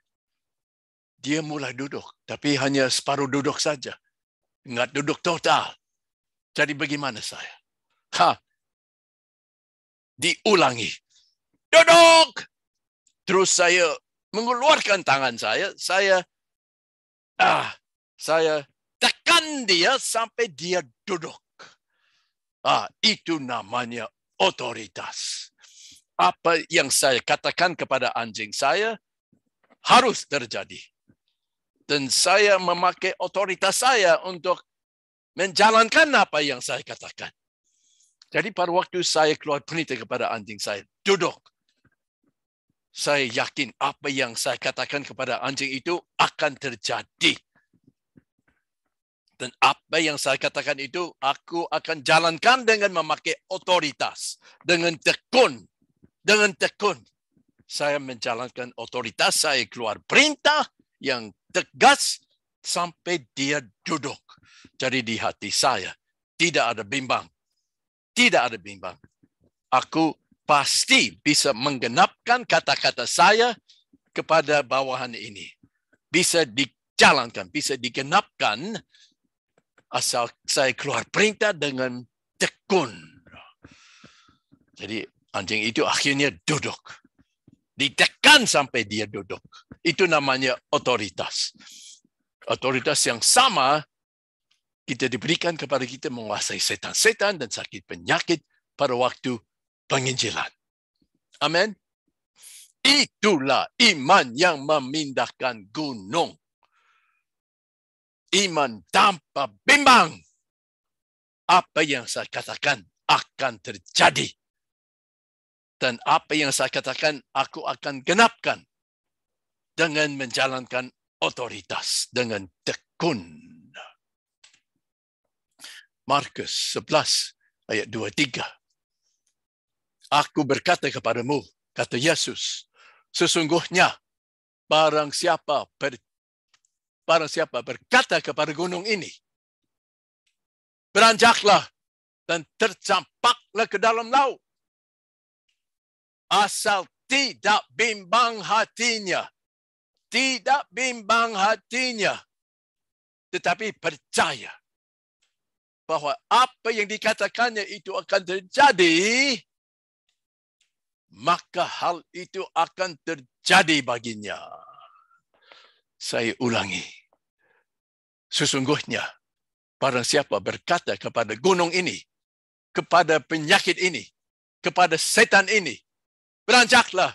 Dia mulai duduk. Tapi hanya separuh duduk saja. Enggak duduk total. Jadi bagaimana saya? Diulangi. Duduk. Terus saya mengeluarkan tangan saya. Saya tekan dia sampai dia duduk. Itu namanya otoritas. Apa yang saya katakan kepada anjing saya harus terjadi. Dan saya memakai otoritas saya untuk menjalankan apa yang saya katakan. Jadi pada waktu saya keluar perintah kepada anjing saya, duduk. Saya yakin apa yang saya katakan kepada anjing itu akan terjadi. Dan apa yang saya katakan itu, aku akan jalankan dengan memakai otoritas. Dengan tekun. Dengan tekun. Saya menjalankan otoritas, saya keluar perintah yang tegas sampai dia duduk. Jadi di hati saya tidak ada bimbang. Tidak ada bimbang. Aku pasti bisa menggenapkan kata-kata saya kepada bawahan ini. Bisa dijalankan, bisa digenapkan asal saya keluar perintah dengan tekun. Jadi anjing itu akhirnya duduk. Ditekan sampai dia duduk. Itu namanya otoritas. Otoritas yang sama kita diberikan kepada kita menguasai setan-setan dan sakit penyakit pada waktu penginjilan. Amin. Itulah iman yang memindahkan gunung. Iman tanpa bimbang. Apa yang saya katakan akan terjadi. Dan apa yang saya katakan aku akan genapkan dengan menjalankan otoritas dengan tekun. Markus 11 ayat 23. Aku berkata kepadamu, kata Yesus, sesungguhnya barang siapa berkata kepada gunung ini, beranjaklah dan tercampaklah ke dalam laut. Asal tidak bimbang hatinya. Tidak bimbang hatinya. Tetapi percaya bahwa apa yang dikatakannya itu akan terjadi, maka hal itu akan terjadi baginya. Saya ulangi. Sesungguhnya, barang siapa berkata kepada gunung ini, kepada penyakit ini, kepada setan ini, beranjaklah,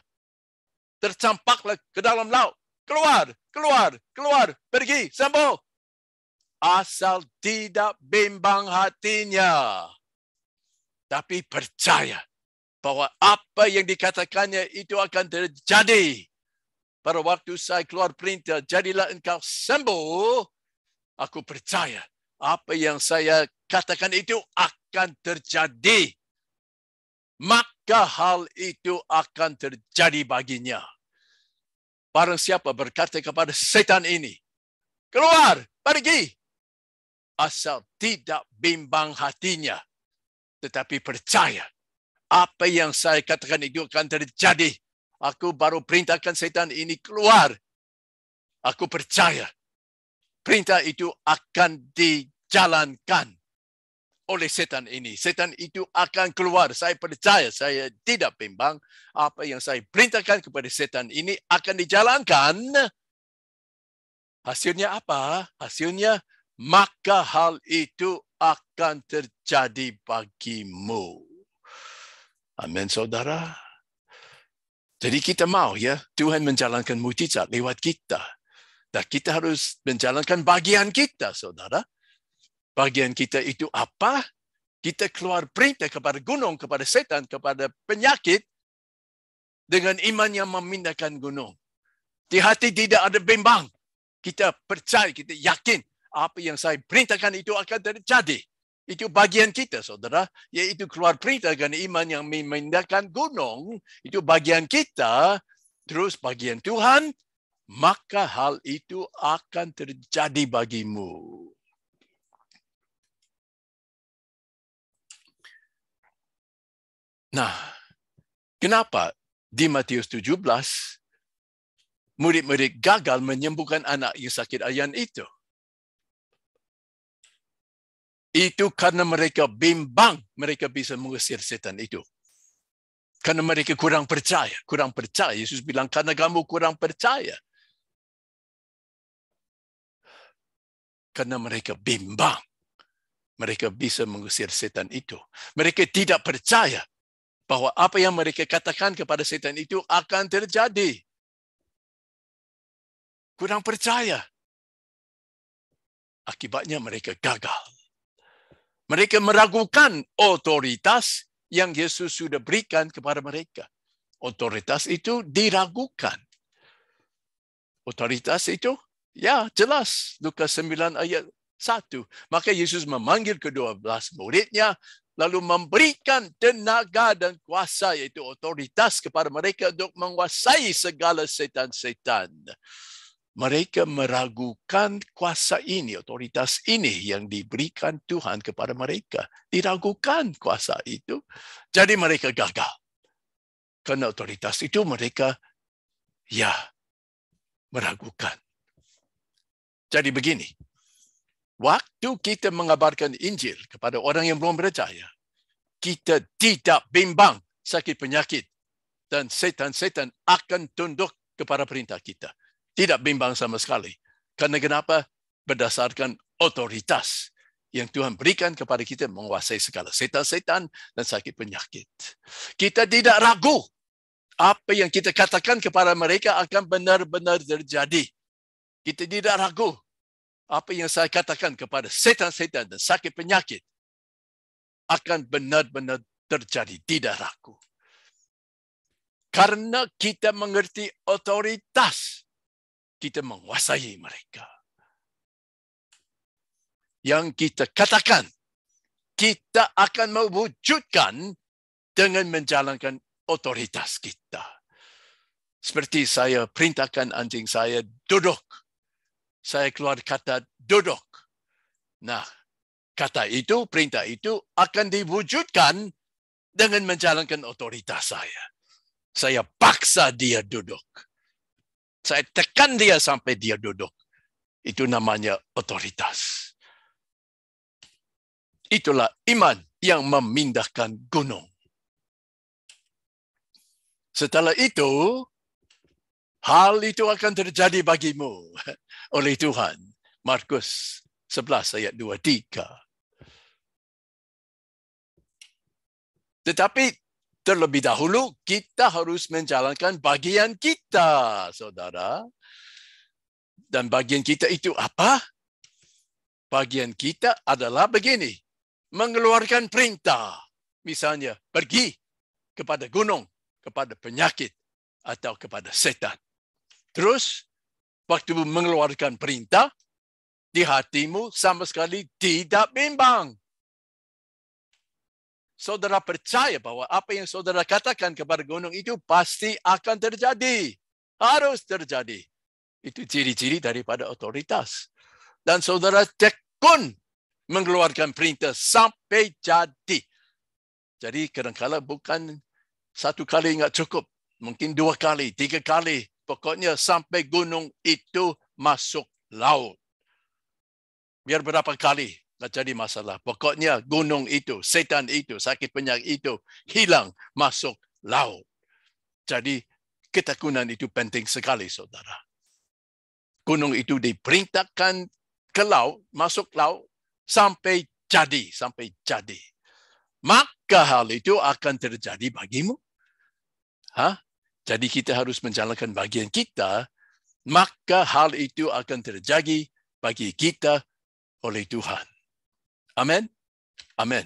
tercampaklah ke dalam laut, keluar, keluar, keluar, pergi, sembuh. Asal tidak bimbang hatinya, tapi percaya bahwa apa yang dikatakannya itu akan terjadi. Pada waktu saya keluar perintah, jadilah engkau sembuh, aku percaya apa yang saya katakan itu akan terjadi. Maka hal itu akan terjadi baginya. Barang siapa berkata kepada setan ini, keluar, pergi. Asal tidak bimbang hatinya, tetapi percaya apa yang saya katakan itu akan terjadi. Aku baru perintahkan setan ini keluar. Aku percaya perintah itu akan dijalankan oleh setan ini. Setan itu akan keluar. Saya percaya, saya tidak bimbang. Apa yang saya perintahkan kepada setan ini akan dijalankan. Hasilnya apa? Hasilnya, maka hal itu akan terjadi bagimu. Amin, saudara. Jadi kita mau ya, Tuhan menjalankan mukjizat lewat kita. Dan kita harus menjalankan bagian kita, saudara. Bagian kita itu apa? Kita keluar perintah kepada gunung, kepada setan, kepada penyakit dengan iman yang memindahkan gunung. Di hati tidak ada bimbang. Kita percaya, kita yakin apa yang saya perintahkan itu akan terjadi. Itu bagian kita, saudara. Iaitu keluar perintah dengan iman yang memindahkan gunung. Itu bagian kita. Terus bagian Tuhan. Maka hal itu akan terjadi bagimu. Nah, kenapa di Matius 17 murid-murid gagal menyembuhkan anak yang sakit ayan itu? Itu karena mereka bimbang mereka bisa mengusir setan itu. Karena mereka kurang percaya. Kurang percaya. Yesus bilang, karena kamu kurang percaya. Karena mereka bimbang. Mereka bisa mengusir setan itu. Mereka tidak percaya bahwa apa yang mereka katakan kepada setan itu akan terjadi. Kurang percaya. Akibatnya mereka gagal. Mereka meragukan otoritas yang Yesus sudah berikan kepada mereka. Otoritas itu diragukan. Otoritas itu, ya jelas. Lukas 9 ayat 1. Maka Yesus memanggil ke-12 muridnya, lalu memberikan tenaga dan kuasa, yaitu otoritas kepada mereka untuk menguasai segala setan-setan. Mereka meragukan kuasa ini, otoritas ini yang diberikan Tuhan kepada mereka. Diragukan kuasa itu. Jadi mereka gagal. Karena otoritas itu mereka, ya, meragukan. Jadi begini. Waktu kita mengabarkan Injil kepada orang yang belum percaya, kita tidak bimbang sakit penyakit. Dan setan-setan akan tunduk kepada perintah kita. Tidak bimbang sama sekali. Karena kenapa? Berdasarkan otoritas yang Tuhan berikan kepada kita menguasai segala setan-setan dan sakit penyakit. Kita tidak ragu Apa yang kita katakan kepada mereka akan benar-benar terjadi. Kita tidak ragu. Apa yang saya katakan kepada setan-setan dan sakit penyakit akan benar-benar terjadi. Tidak ragu. Karena kita mengerti otoritas, kita menguasai mereka. Yang kita katakan, kita akan mewujudkan dengan menjalankan otoritas kita. Seperti saya perintahkan anjing saya duduk. Saya keluar kata duduk. Nah, kata itu, perintah itu akan diwujudkan dengan menjalankan otoritas saya. Saya paksa dia duduk. Saya tekan dia sampai dia duduk. Itu namanya otoritas. Itulah iman yang memindahkan gunung. Setelah itu, hal itu akan terjadi bagimu oleh Tuhan. Markus 11 ayat 23. Tetapi terlebih dahulu kita harus menjalankan bagian kita, saudara. Dan bagian kita itu apa? Bagian kita adalah begini. Mengeluarkan perintah. Misalnya, pergi kepada gunung, kepada penyakit, atau kepada setan. Terus, waktu mengeluarkan perintah, di hatimu sama sekali tidak bimbang. Saudara percaya bahwa apa yang saudara katakan kepada gunung itu pasti akan terjadi. Harus terjadi. Itu ciri-ciri daripada otoritas. Dan saudara tekun mengeluarkan perintah sampai jadi. Jadi kadang-kadang bukan satu kali enggak cukup. Mungkin 2 kali, 3 kali. Pokoknya sampai gunung itu masuk laut. Biar berapa kali enggak jadi masalah. Pokoknya gunung itu, setan itu, sakit penyakit itu hilang masuk laut. Jadi ketekunan itu penting sekali, saudara. Gunung itu diperintahkan ke laut, masuk laut, sampai jadi. Maka hal itu akan terjadi bagimu. Jadi kita harus menjalankan bagian kita, maka hal itu akan terjadi bagi kita oleh Tuhan. Amin. Amin.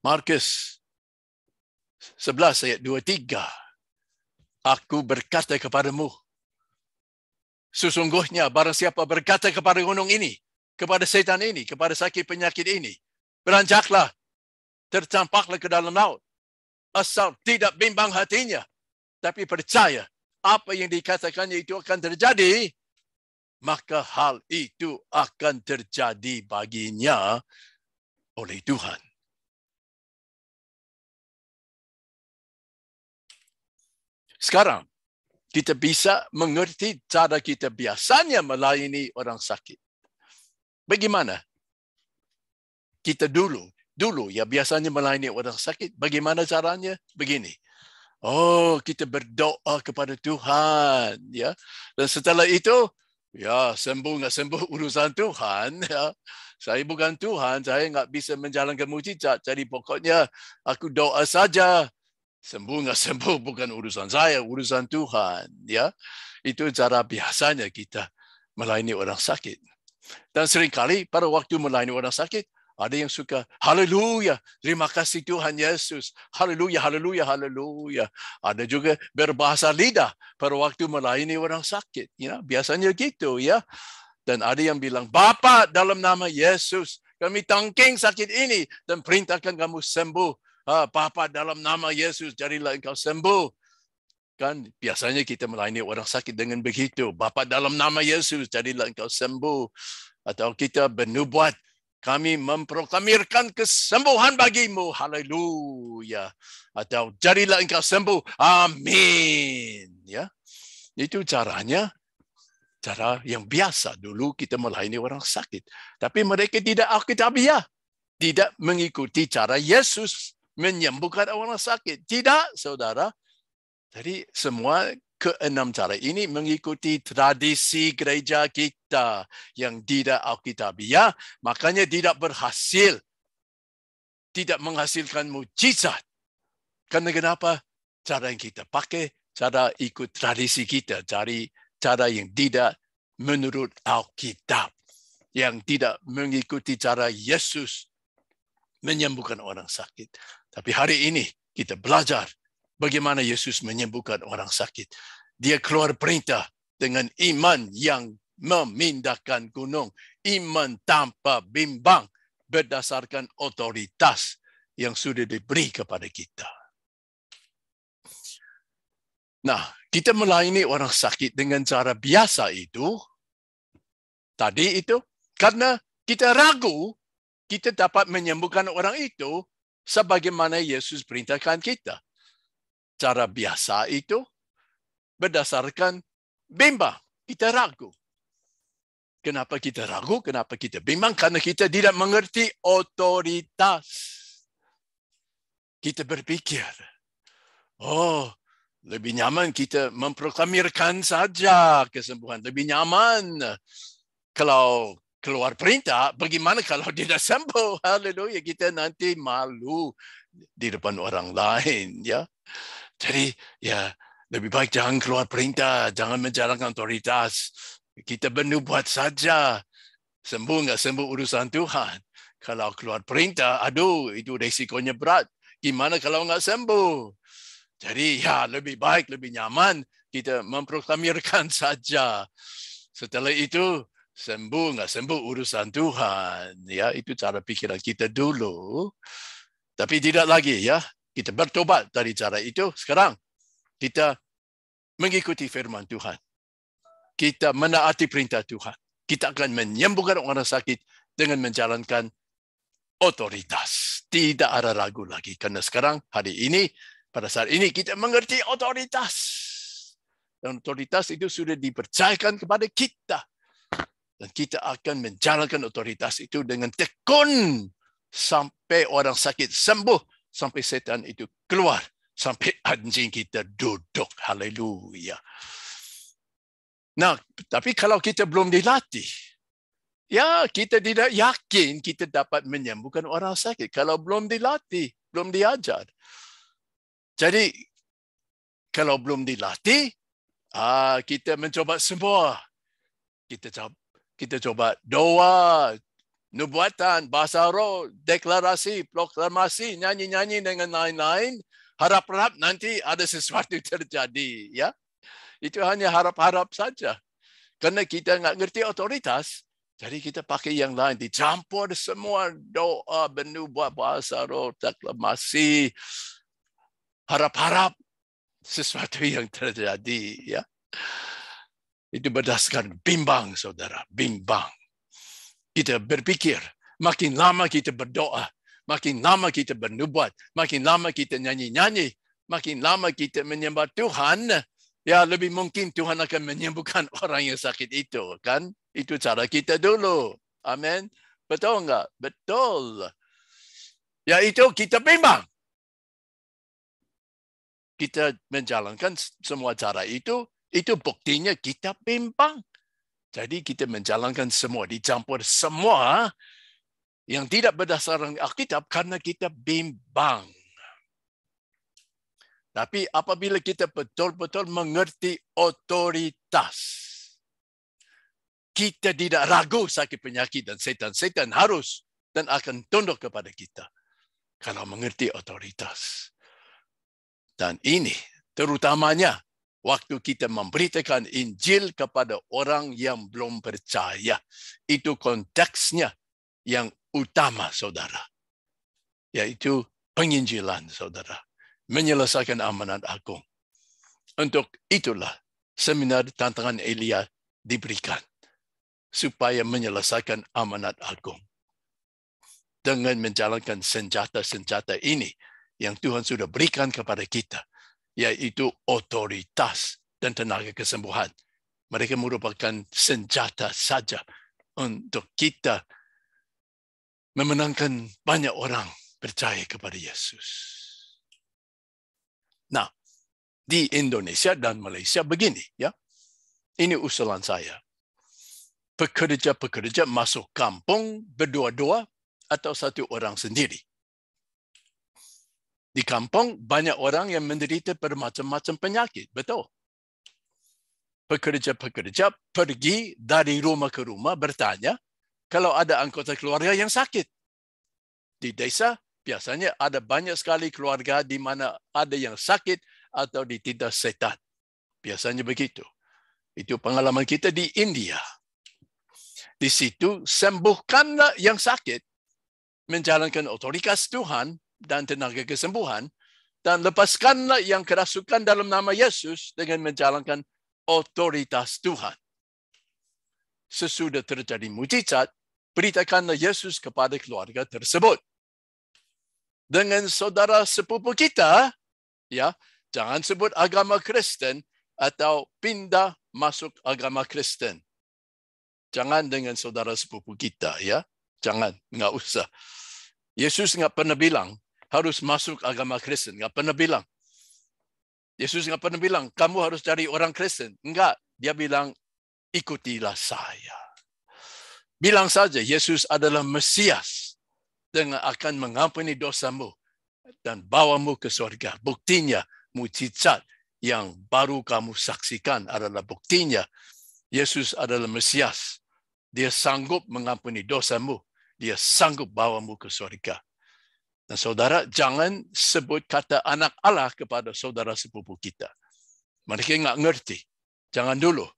Markus 11 ayat 23. Aku berkata kepadamu, sesungguhnya barang siapa berkata kepada gunung ini, kepada setan ini, kepada sakit penyakit ini, beranjaklah, tercampaklah ke dalam laut. Asal tidak bimbang hatinya, tapi percaya apa yang dikatakannya itu akan terjadi, maka hal itu akan terjadi baginya oleh Tuhan. Sekarang, kita bisa mengerti cara kita biasanya melayani orang sakit. Bagaimana? Kita dulu ya biasanya melayani orang sakit. Bagaimana caranya? Begini. Oh, kita berdoa kepada Tuhan, ya. Dan setelah itu, ya sembuh nggak sembuh urusan Tuhan, ya. Saya bukan Tuhan, saya nggak bisa menjalankan mukjizat. Jadi pokoknya aku doa saja. Sembuh nggak sembuh bukan urusan saya, urusan Tuhan, ya. Itu cara biasanya kita melayani orang sakit. Dan seringkali pada waktu melayani orang sakit, ada yang suka, haleluya, terima kasih Tuhan Yesus. Haleluya, haleluya, haleluya. Ada juga berbahasa lidah pada waktu melayani orang sakit. Ya, biasanya gitu, ya. Dan ada yang bilang, Bapa dalam nama Yesus, kami tangking sakit ini dan perintahkan kamu sembuh. Bapa dalam nama Yesus, jadilah engkau sembuh. Kan biasanya kita melayani orang sakit dengan begitu. Bapa dalam nama Yesus, jadilah engkau sembuh. Atau kita bernubuat, kami memproklamirkan kesembuhan bagimu. Haleluya. Atau jadilah engkau sembuh. Amin. Ya. Itu caranya. Cara yang biasa dulu kita melayani orang sakit. Tapi mereka tidak alkitabiah. Tidak mengikuti cara Yesus menyembuhkan orang sakit. Tidak, saudara. Jadi semua keenam cara ini mengikuti tradisi gereja kita yang tidak alkitabiah, makanya tidak berhasil. Tidak menghasilkan mukjizat. Karena kenapa? cara yang kita pakai, cara ikut tradisi kita, cara yang tidak menurut Alkitab, yang tidak mengikuti cara Yesus menyembuhkan orang sakit. Tapi hari ini kita belajar bagaimana Yesus menyembuhkan orang sakit. Dia keluar perintah dengan iman yang memindahkan gunung, iman tanpa bimbang berdasarkan otoritas yang sudah diberi kepada kita. Nah, kita melayani orang sakit dengan cara biasa itu, tadi itu, karena kita ragu, kita dapat menyembuhkan orang itu sebagaimana Yesus perintahkan kita. Cara biasa itu berdasarkan bimbang. Kita ragu. Kenapa kita ragu? Kenapa kita bimbang? Karena kita tidak mengerti otoritas. Kita berpikir, lebih nyaman kita memproklamirkan saja kesembuhan. Lebih nyaman kalau keluar perintah, bagaimana kalau tidak sembuh? Haleluya, kita nanti malu di depan orang lain. Ya, jadi ya lebih baik jangan keluar perintah, jangan menjalankan otoritas. Kita bernubuat saja. Sembuh nggak sembuh urusan Tuhan. Kalau keluar perintah, aduh itu resikonya berat. Gimana kalau nggak sembuh? Jadi ya lebih baik, lebih nyaman kita memproklamirkan saja. Setelah itu sembuh nggak sembuh urusan Tuhan. Ya, itu cara pikiran kita dulu. Tapi tidak lagi ya. Kita bertobat dari cara itu. Sekarang kita mengikuti firman Tuhan. Kita menaati perintah Tuhan. Kita akan menyembuhkan orang sakit dengan menjalankan otoritas. Tidak ada ragu lagi. Karena sekarang hari ini, pada saat ini kita mengerti otoritas. Dan otoritas itu sudah dipercayakan kepada kita. Dan kita akan menjalankan otoritas itu dengan tekun. Sampai orang sakit sembuh. Sampai setan itu keluar. Sampai anjing kita duduk. Haleluya. Nah, tapi kalau kita belum dilatih. Ya, kita tidak yakin kita dapat menyembuhkan orang sakit. Kalau belum dilatih, belum diajar. Jadi, kalau belum dilatih, kita mencoba semua. Kita coba doa, nubuatan, bahasa roh, deklarasi, proklamasi, nyanyi-nyanyi dengan lain-lain. Harap-harap nanti ada sesuatu terjadi. Ya, itu hanya harap-harap saja. Karena kita nggak ngerti otoritas, jadi kita pakai yang lain. Dicampur semua doa, bernubuat, bahasa roh, deklamasi. Harap-harap sesuatu yang terjadi, ya. Itu berdasarkan bimbang, saudara, bimbang. Kita berpikir, makin lama kita berdoa, makin lama kita bernubuat, makin lama kita nyanyi-nyanyi, makin lama kita menyembah Tuhan, ya lebih mungkin Tuhan akan menyembuhkan orang yang sakit itu, kan? Itu cara kita dulu. Amin. Betul enggak? Betul. Ya itu kita bimbang. Kita menjalankan semua cara itu buktinya kita bimbang. Jadi kita menjalankan semua, dicampur semua yang tidak berdasarkan Alkitab karena kita bimbang. Tapi apabila kita betul-betul mengerti otoritas, kita tidak ragu sakit penyakit dan setan-setan harus dan akan tunduk kepada kita kalau mengerti otoritas. Dan ini terutamanya waktu kita memberitakan Injil kepada orang yang belum percaya. Itu konteksnya yang utama, saudara. Yaitu penginjilan, saudara. Menyelesaikan amanat agung. Untuk itulah seminar tantangan Elia diberikan. Supaya menyelesaikan amanat agung. Dengan menjalankan senjata-senjata ini yang Tuhan sudah berikan kepada kita, yaitu otoritas dan tenaga kesembuhan. Mereka merupakan senjata saja untuk kita memenangkan banyak orang percaya kepada Yesus. Nah, di Indonesia dan Malaysia begini, ya. Ini usulan saya. Pekerja-pekerja masuk kampung berdua-dua atau satu orang sendiri. Di kampung banyak orang yang menderita bermacam-macam penyakit. Betul. Pekerja-pekerja pergi dari rumah ke rumah bertanya kalau ada anggota keluarga yang sakit. Di desa biasanya ada banyak sekali keluarga di mana ada yang sakit atau ditindas setan. Biasanya begitu. Itu pengalaman kita di India. Di situ sembuhkanlah yang sakit, menjalankan otoritas Tuhan dan tenaga kesembuhan, dan lepaskanlah yang kerasukan dalam nama Yesus dengan menjalankan otoritas Tuhan. Sesudah terjadi mujizat, beritakanlah Yesus kepada keluarga tersebut. Dengan saudara sepupu kita, ya, jangan sebut agama Kristen atau pindah masuk agama Kristen. Jangan dengan saudara sepupu kita, ya. Jangan, enggak usah. Yesus enggak pernah bilang harus masuk agama Kristen, enggak pernah bilang. Yesus enggak pernah bilang kamu harus cari orang Kristen. Enggak, dia bilang ikutilah saya. Bilang saja Yesus adalah Mesias dan akan mengampuni dosamu dan bawamu ke surga. Buktinya mujizat yang baru kamu saksikan adalah buktinya Yesus adalah Mesias. Dia sanggup mengampuni dosamu. Dia sanggup bawamu ke surga. Dan saudara, jangan sebut kata anak Allah kepada saudara sepupu kita. Mereka enggak ngerti. Jangan dulu.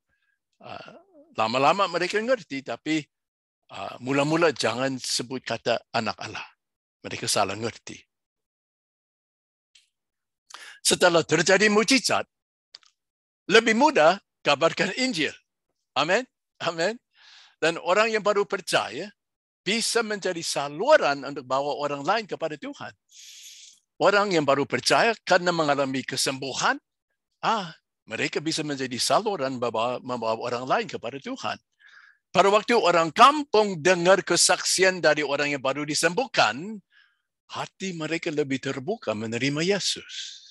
Lama-lama mereka ngerti, tapi mula-mula jangan sebut kata anak Allah. Mereka salah ngerti. Setelah terjadi mujizat, lebih mudah kabarkan Injil. Amin. Amin. Dan orang yang baru percaya bisa menjadi saluran untuk bawa orang lain kepada Tuhan. Orang yang baru percaya karena mengalami kesembuhan, mereka bisa menjadi saluran membawa orang lain kepada Tuhan. Pada waktu orang kampung dengar kesaksian dari orang yang baru disembuhkan, hati mereka lebih terbuka menerima Yesus.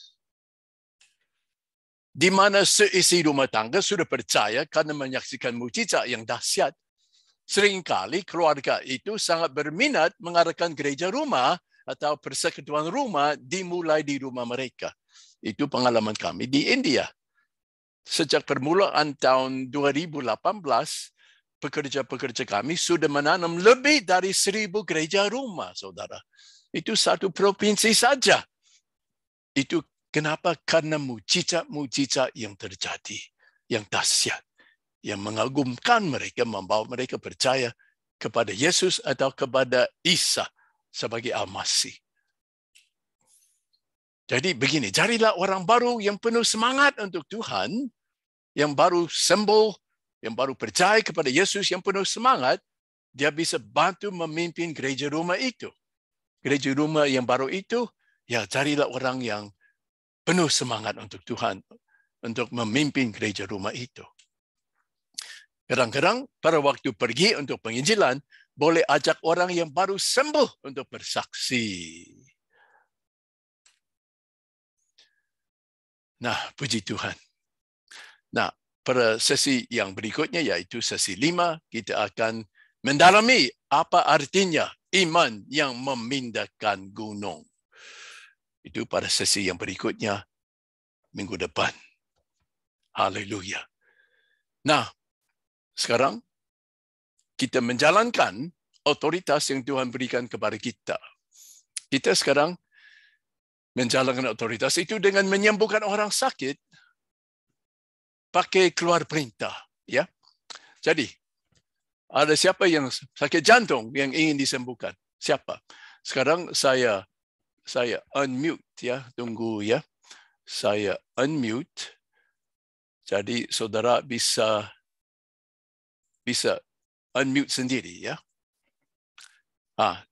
Di mana seisi rumah tangga sudah percaya karena menyaksikan mujizat yang dahsyat. Seringkali keluarga itu sangat berminat mengadakan gereja rumah atau persekutuan rumah dimulai di rumah mereka. Itu pengalaman kami di India. Sejak permulaan tahun 2018, pekerja-pekerja kami sudah menanam lebih dari 1,000 gereja rumah, saudara. Itu satu provinsi saja. Itu kenapa? Karena mujizat-mujizat yang terjadi, yang dahsyat, yang mengagumkan mereka, membawa mereka percaya kepada Yesus atau kepada Isa sebagai Al-Masih. Jadi begini, carilah orang baru yang penuh semangat untuk Tuhan, yang baru sembuh, yang baru percaya kepada Yesus, yang penuh semangat, dia bisa bantu memimpin gereja rumah itu. Gereja rumah yang baru itu, ya carilah orang yang penuh semangat untuk Tuhan, untuk memimpin gereja rumah itu. Kadang-kadang pada waktu pergi untuk penginjilan, boleh ajak orang yang baru sembuh untuk bersaksi. Nah, puji Tuhan. Nah, pada sesi yang berikutnya, yaitu sesi 5, kita akan mendalami apa artinya iman yang memindahkan gunung. Itu pada sesi yang berikutnya, minggu depan. Haleluya. Nah, sekarang kita menjalankan otoritas yang Tuhan berikan kepada kita. Kita sekarang menjalankan otoritas itu dengan menyembuhkan orang sakit pakai keluar perintah, ya. Jadi, ada siapa yang sakit jantung yang ingin disembuhkan? Siapa? Sekarang saya unmute, ya. Tunggu, ya. Saya unmute. Jadi saudara bisa unmute sendiri, ya.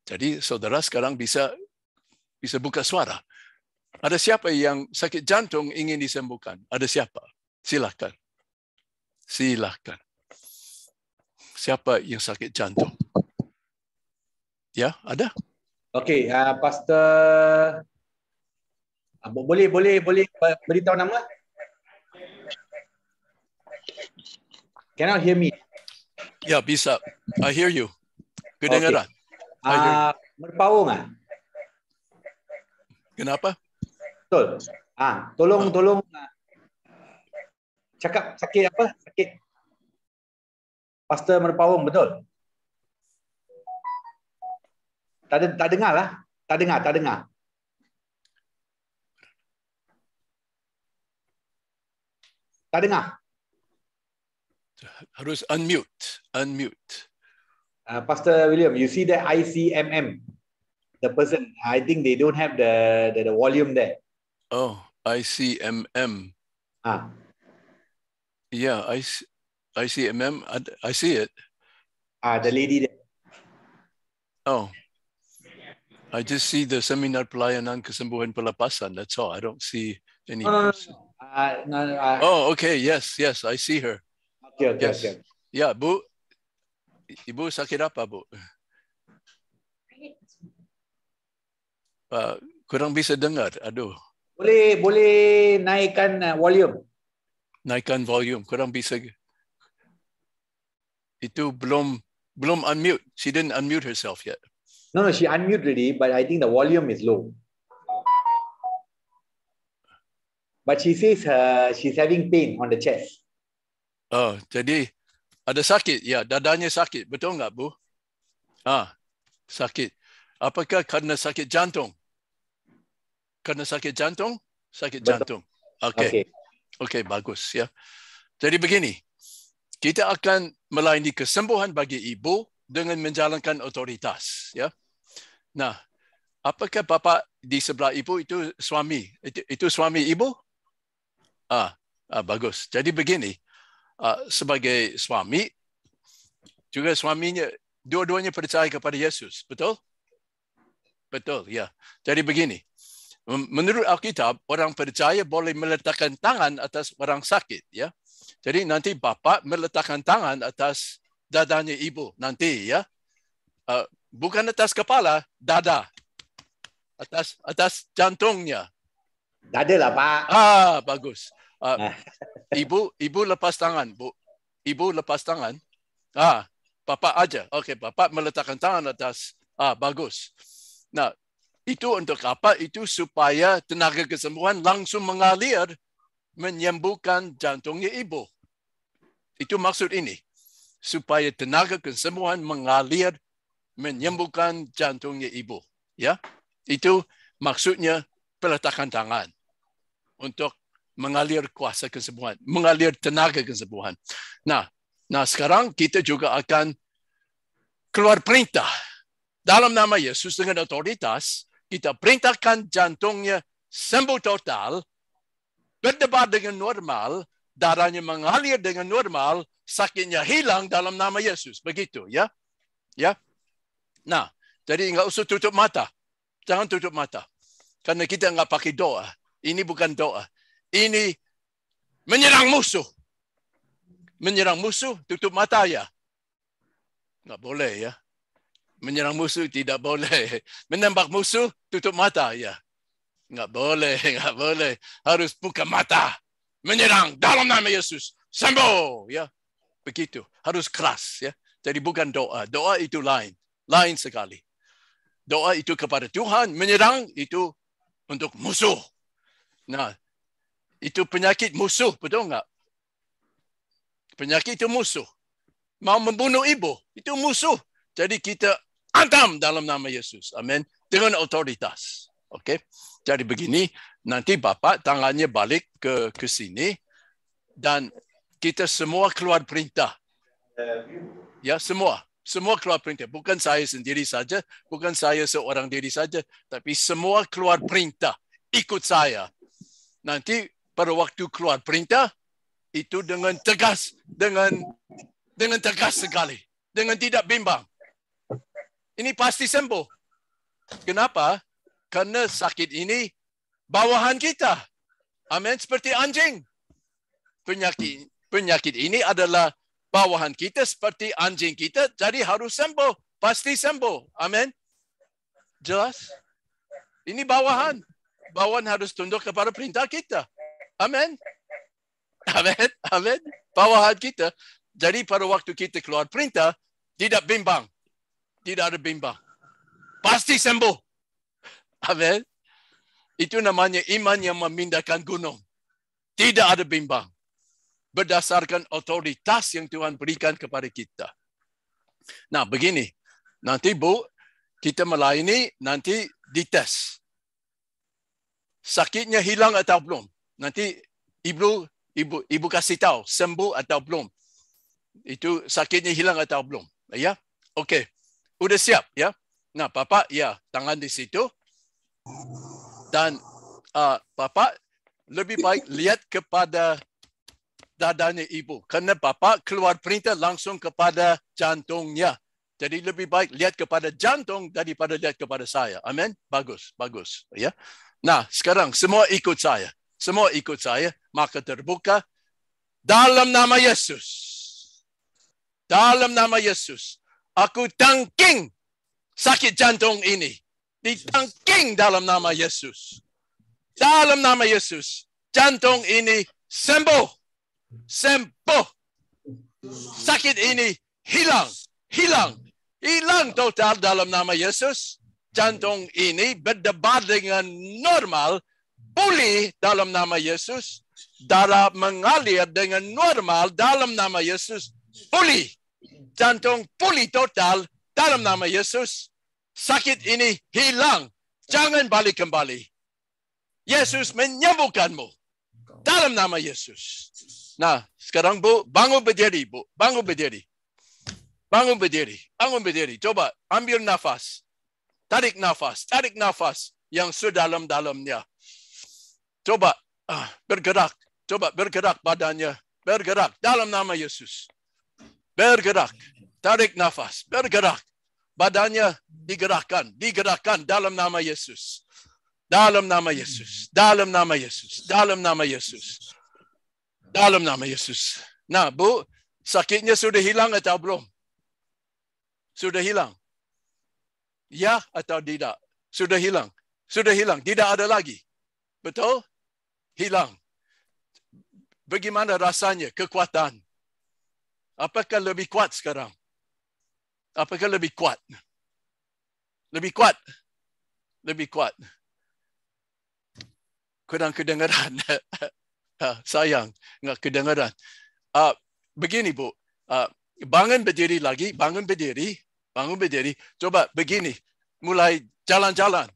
Jadi saudara sekarang bisa buka suara. Ada siapa yang sakit jantung ingin disembuhkan? Ada siapa? Silakan. Silakan. Siapa yang sakit jantung? Ya, ada? Okey, Pastor boleh beritahu nama? Cannot hear me. Ya, bisa. I hear you. Kedengaran. Okay. Merpaung Kenapa? Betul. Tolong cakap sakit apa? Sakit. Pastor Merpawong, betul? Tak dengar lah. Tak dengar. Tak dengar. Harus unmute. Pastor William, you see that ICMM? The person, I think they don't have the volume there. Oh, ICMM. Yeah, ICMM. I see it. The lady there. Oh, I just see the seminar pelayanan kesembuhan pelepasan. That's all. I don't see any person. Oh, okay. Yes, I see her. Okay. Ya, Bu. Ibu sakit apa, Bu? Kurang bisa dengar. Aduh. Boleh naikkan volume. Naikkan volume. Kurang bisa. Itu belum unmute. She didn't unmute herself yet. No, she unmute already, but I think the volume is low. But she says she's having pain on the chest. Oh, jadi ada sakit. Ya, dadanya sakit. Betul nggak, Bu? Sakit. Apakah karena sakit jantung? Karena sakit jantung? Sakit jantung. Okey, bagus ya. Jadi begini, kita akan melayani kesembuhan bagi ibu dengan menjalankan otoritas, ya. Nah, apakah bapa di sebelah ibu itu suami? Itu suami ibu? Bagus. Jadi begini, sebagai suami, juga suaminya, dua-duanya percaya kepada Yesus, betul? Betul, ya. Jadi begini, menurut Alkitab, orang percaya boleh meletakkan tangan atas orang sakit, ya. Jadi nanti bapa meletakkan tangan atas dadanya ibu nanti, ya. Bukan atas kepala, dada. Atas jantungnya. Dada lah, Pak. Bagus. Ibu lepas tangan, Bu. Ibu lepas tangan. Bapa aja. Okey, bapa meletakkan tangan atas. Bagus. Nah, itu untuk apa? Itu supaya tenaga kesembuhan langsung mengalir menyembuhkan jantungnya ibu. Itu maksud ini. Supaya tenaga kesembuhan mengalir menyembuhkan jantungnya ibu. Ya, itu maksudnya peletakan tangan untuk mengalir kuasa kesembuhan, mengalir tenaga kesembuhan. Nah, sekarang kita juga akan keluar perintah dalam nama Yesus dengan otoritas. Kita perintahkan jantungnya sembuh total, berdebar dengan normal, darahnya mengalir dengan normal, sakitnya hilang dalam nama Yesus. Begitu, ya? Ya. Nah, jadi enggak usah tutup mata. Jangan tutup mata. Karena kita enggak pakai doa. Ini bukan doa. Ini menyerang musuh. Menyerang musuh, tutup mata ya. Enggak boleh, ya. Menyerang musuh tidak boleh. Menembak musuh, tutup mata ya. Enggak boleh. Harus buka mata. Menyerang dalam nama Yesus. Sembuh, ya. Begitu. Harus keras, ya. Jadi bukan doa. Doa itu lain sekali. Doa itu kepada Tuhan, menyerang itu untuk musuh. Nah, itu penyakit musuh, betul enggak? Penyakit itu musuh. Mau membunuh ibu, itu musuh. Jadi kita hantam dalam nama Yesus. Amin. Dengan otoritas. Okey. Jadi begini, nanti Bapak tangannya balik ke sini dan kita semua keluar perintah. Ya, semua keluar perintah. Bukan saya sendiri saja, bukan saya seorang diri saja, tapi semua keluar perintah. Ikut saya. Nanti pada waktu keluar perintah, itu dengan tegas, dengan tegas sekali. Dengan tidak bimbang. Ini pasti sembuh. Kenapa? Karena sakit ini bawahan kita. Amin. Seperti anjing. Penyakit ini adalah bawahan kita seperti anjing kita, jadi harus sembuh. Pasti sembuh. Amin. Jelas? Ini bawahan. Bawahan harus tunduk kepada perintah kita. Amin. Amin. Bawahan kita. Jadi pada waktu kita keluar perintah, tidak bimbang. Tidak ada bimbang. Pasti sembuh. Amin. Itu namanya iman yang memindahkan gunung. Tidak ada bimbang. Berdasarkan otoritas yang Tuhan berikan kepada kita. Nah, begini. Nanti Bu, kita melayani, nanti dites. Sakitnya hilang atau belum? Nanti ibu kasih tahu sembuh atau belum. Itu sakitnya hilang atau belum? Ya, okey. Udah siap ya? Nah, Bapak ya tangan di situ. Dan Bapak lebih baik lihat kepada dadanya ibu. Kerana Bapak keluar perintah langsung kepada jantungnya. Jadi lebih baik lihat kepada jantung daripada lihat kepada saya. Amin. Bagus, bagus. Ya. Nah, sekarang semua ikut saya. Semua ikut saya. Maka terbuka dalam nama Yesus. Dalam nama Yesus. Aku tangking sakit jantung ini. Ditangking dalam nama Yesus. Dalam nama Yesus. Jantung ini sembuh. Sembuh. Sakit ini hilang. Hilang. Hilang total dalam nama Yesus. Jantung ini berdebar dengan normal. Pulih dalam nama Yesus. Darah mengalir dengan normal dalam nama Yesus. Pulih. Jantung pulih total dalam nama Yesus. Sakit ini hilang. Jangan balik kembali. Yesus menyembuhkanmu. Dalam nama Yesus. Nah, sekarang Bu, bangun berdiri, Bu. Bangun berdiri. Bangun berdiri. Bangun berdiri. Coba ambil nafas. Tarik nafas. Tarik nafas yang sedalam-dalamnya. Coba bergerak. Coba bergerak badannya. Bergerak dalam nama Yesus. Bergerak. Tarik nafas. Bergerak. Badannya digerakkan. Digerakkan dalam nama Yesus. Dalam nama Yesus. Dalam nama Yesus. Dalam nama Yesus. Dalam nama Yesus. Nah, Bu, sakitnya sudah hilang atau belum? Sudah hilang. Ya atau tidak? Sudah hilang. Sudah hilang. Tidak ada lagi. Betul? Hilang. Bagaimana rasanya? Kekuatan. Apakah lebih kuat sekarang? Apakah lebih kuat? Lebih kuat. Lebih kuat. Kurang kedengaran. Sayang, enggak kedengaran. Begini, Bu. Bangun berdiri lagi. Bangun berdiri. Bangun berdiri. Coba begini. Mulai jalan-jalan.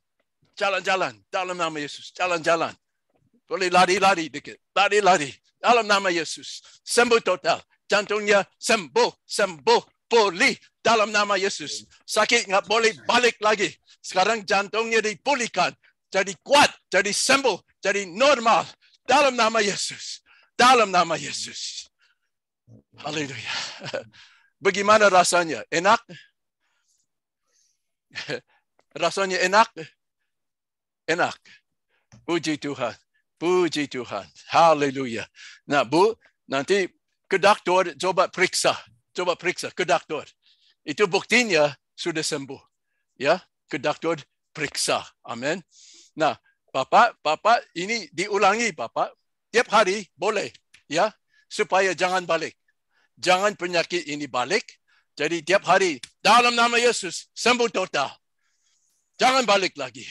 Jalan-jalan. Dalam nama Yesus. Jalan-jalan. Boleh lari-lari dikit. Lari-lari. Dalam nama Yesus. Sembuh total. Jantungnya sembuh. Sembuh. Pulih. Dalam nama Yesus. Sakit enggak boleh balik lagi. Sekarang jantungnya dipulihkan. Jadi kuat. Jadi sembuh. Jadi normal. Dalam nama Yesus. Dalam nama Yesus. Haleluya. Bagaimana rasanya? Enak? Rasanya enak? Enak. Puji Tuhan. Puji Tuhan. Haleluya. Nah, Bu, nanti ke dokter coba periksa. Coba periksa ke dokter. Itu buktinya sudah sembuh. Ya, ke dokter periksa. Amin. Nah, Bapak ini diulangi, Bapak. Tiap hari boleh, ya, supaya jangan balik. Jangan penyakit ini balik. Jadi tiap hari dalam nama Yesus sembuh total. Jangan balik lagi.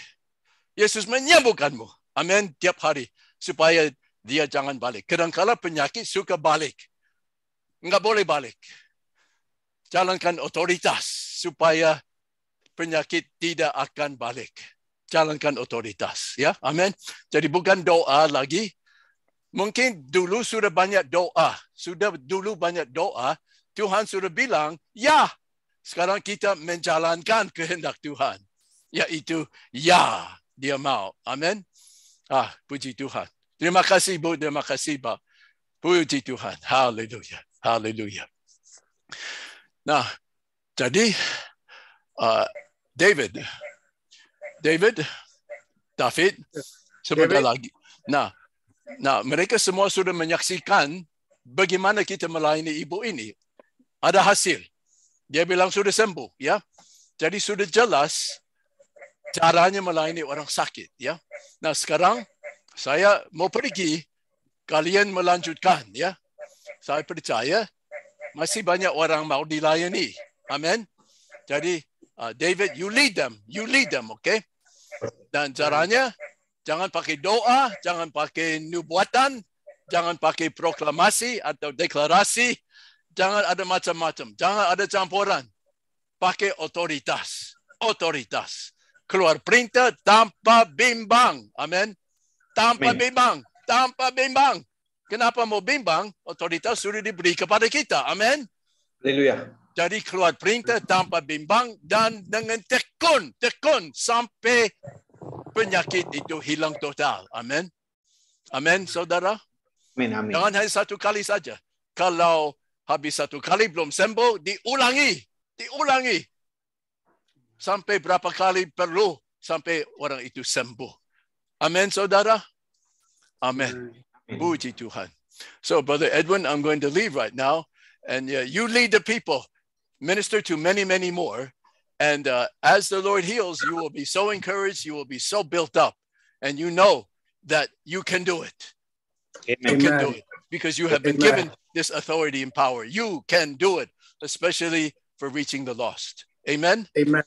Yesus menyembuhkanmu. Amin. Tiap hari supaya dia jangan balik. Kadang-kadang penyakit suka balik. Enggak boleh balik. Jalankan otoritas supaya penyakit tidak akan balik. Jalankan otoritas, ya. Amin. Jadi bukan doa lagi. Mungkin dulu sudah banyak doa. Tuhan sudah bilang, ya. Sekarang kita menjalankan kehendak Tuhan. Yaitu, ya. Dia mau. Amin. Puji Tuhan. Terima kasih, Bu. Terima kasih, Pak. Puji Tuhan. Haleluya. Haleluya. Nah, jadi David, sebentar lagi. Nah, mereka semua sudah menyaksikan bagaimana kita melayani ibu ini. Ada hasil. Dia bilang sudah sembuh, ya. Jadi sudah jelas caranya melayani orang sakit, ya. Nah, sekarang saya mau pergi, kalian melanjutkan, ya. Saya percaya masih banyak orang mau dilayani. Amin. Jadi David, you lead them, okay? Dan caranya Jangan pakai doa, jangan pakai nubuatan, jangan pakai proklamasi atau deklarasi, jangan ada macam-macam, jangan ada campuran. Pakai otoritas. Otoritas. Keluar perintah tanpa bimbang. Amin. Tanpa bimbang. Tanpa bimbang. Kenapa mau bimbang? Otoritas sudah diberi kepada kita. Amin. Haleluya. Jadi keluar perintah tanpa bimbang dan dengan tekun sampai penyakit itu hilang total. Amin. Amin, saudara. Amin, amin. Jangan hanya satu kali saja. Kalau habis satu kali belum sembuh, diulangi. Sampai berapa kali perlu sampai orang itu sembuh. Amin, saudara. Amin. Puji Tuhan. So, Brother Edwin, I'm going to leave right now. And you lead the people. Minister to many, many more. And as the Lord heals, you will be so encouraged. You will be so built up. And you know that you can do it. Amen. You can do it. Because you have been given this authority and power. You can do it. Especially for reaching the lost. Amen? Amen.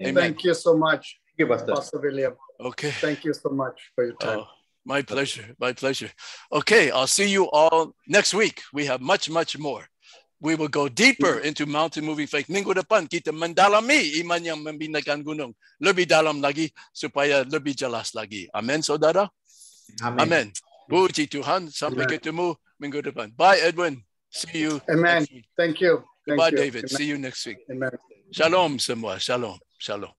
Amen. Thank you so much, Thank you, Pastor. Pastor William. Okay. Thank you so much for your time. Oh, my pleasure. My pleasure. Okay, I'll see you all next week. We have much, much more. We will go deeper into mountain moving faith. Minggu depan kita mendalami iman yang membinakan gunung. Lebih dalam lagi supaya lebih jelas lagi. Amin, saudara? Amin. Puji Tuhan. Sampai ketemu minggu depan. Bye, Edwin. See you. Amen. Thank you. Goodbye, Thank you. David. Amen. See you next week. Amen. Shalom semua. Shalom. Shalom.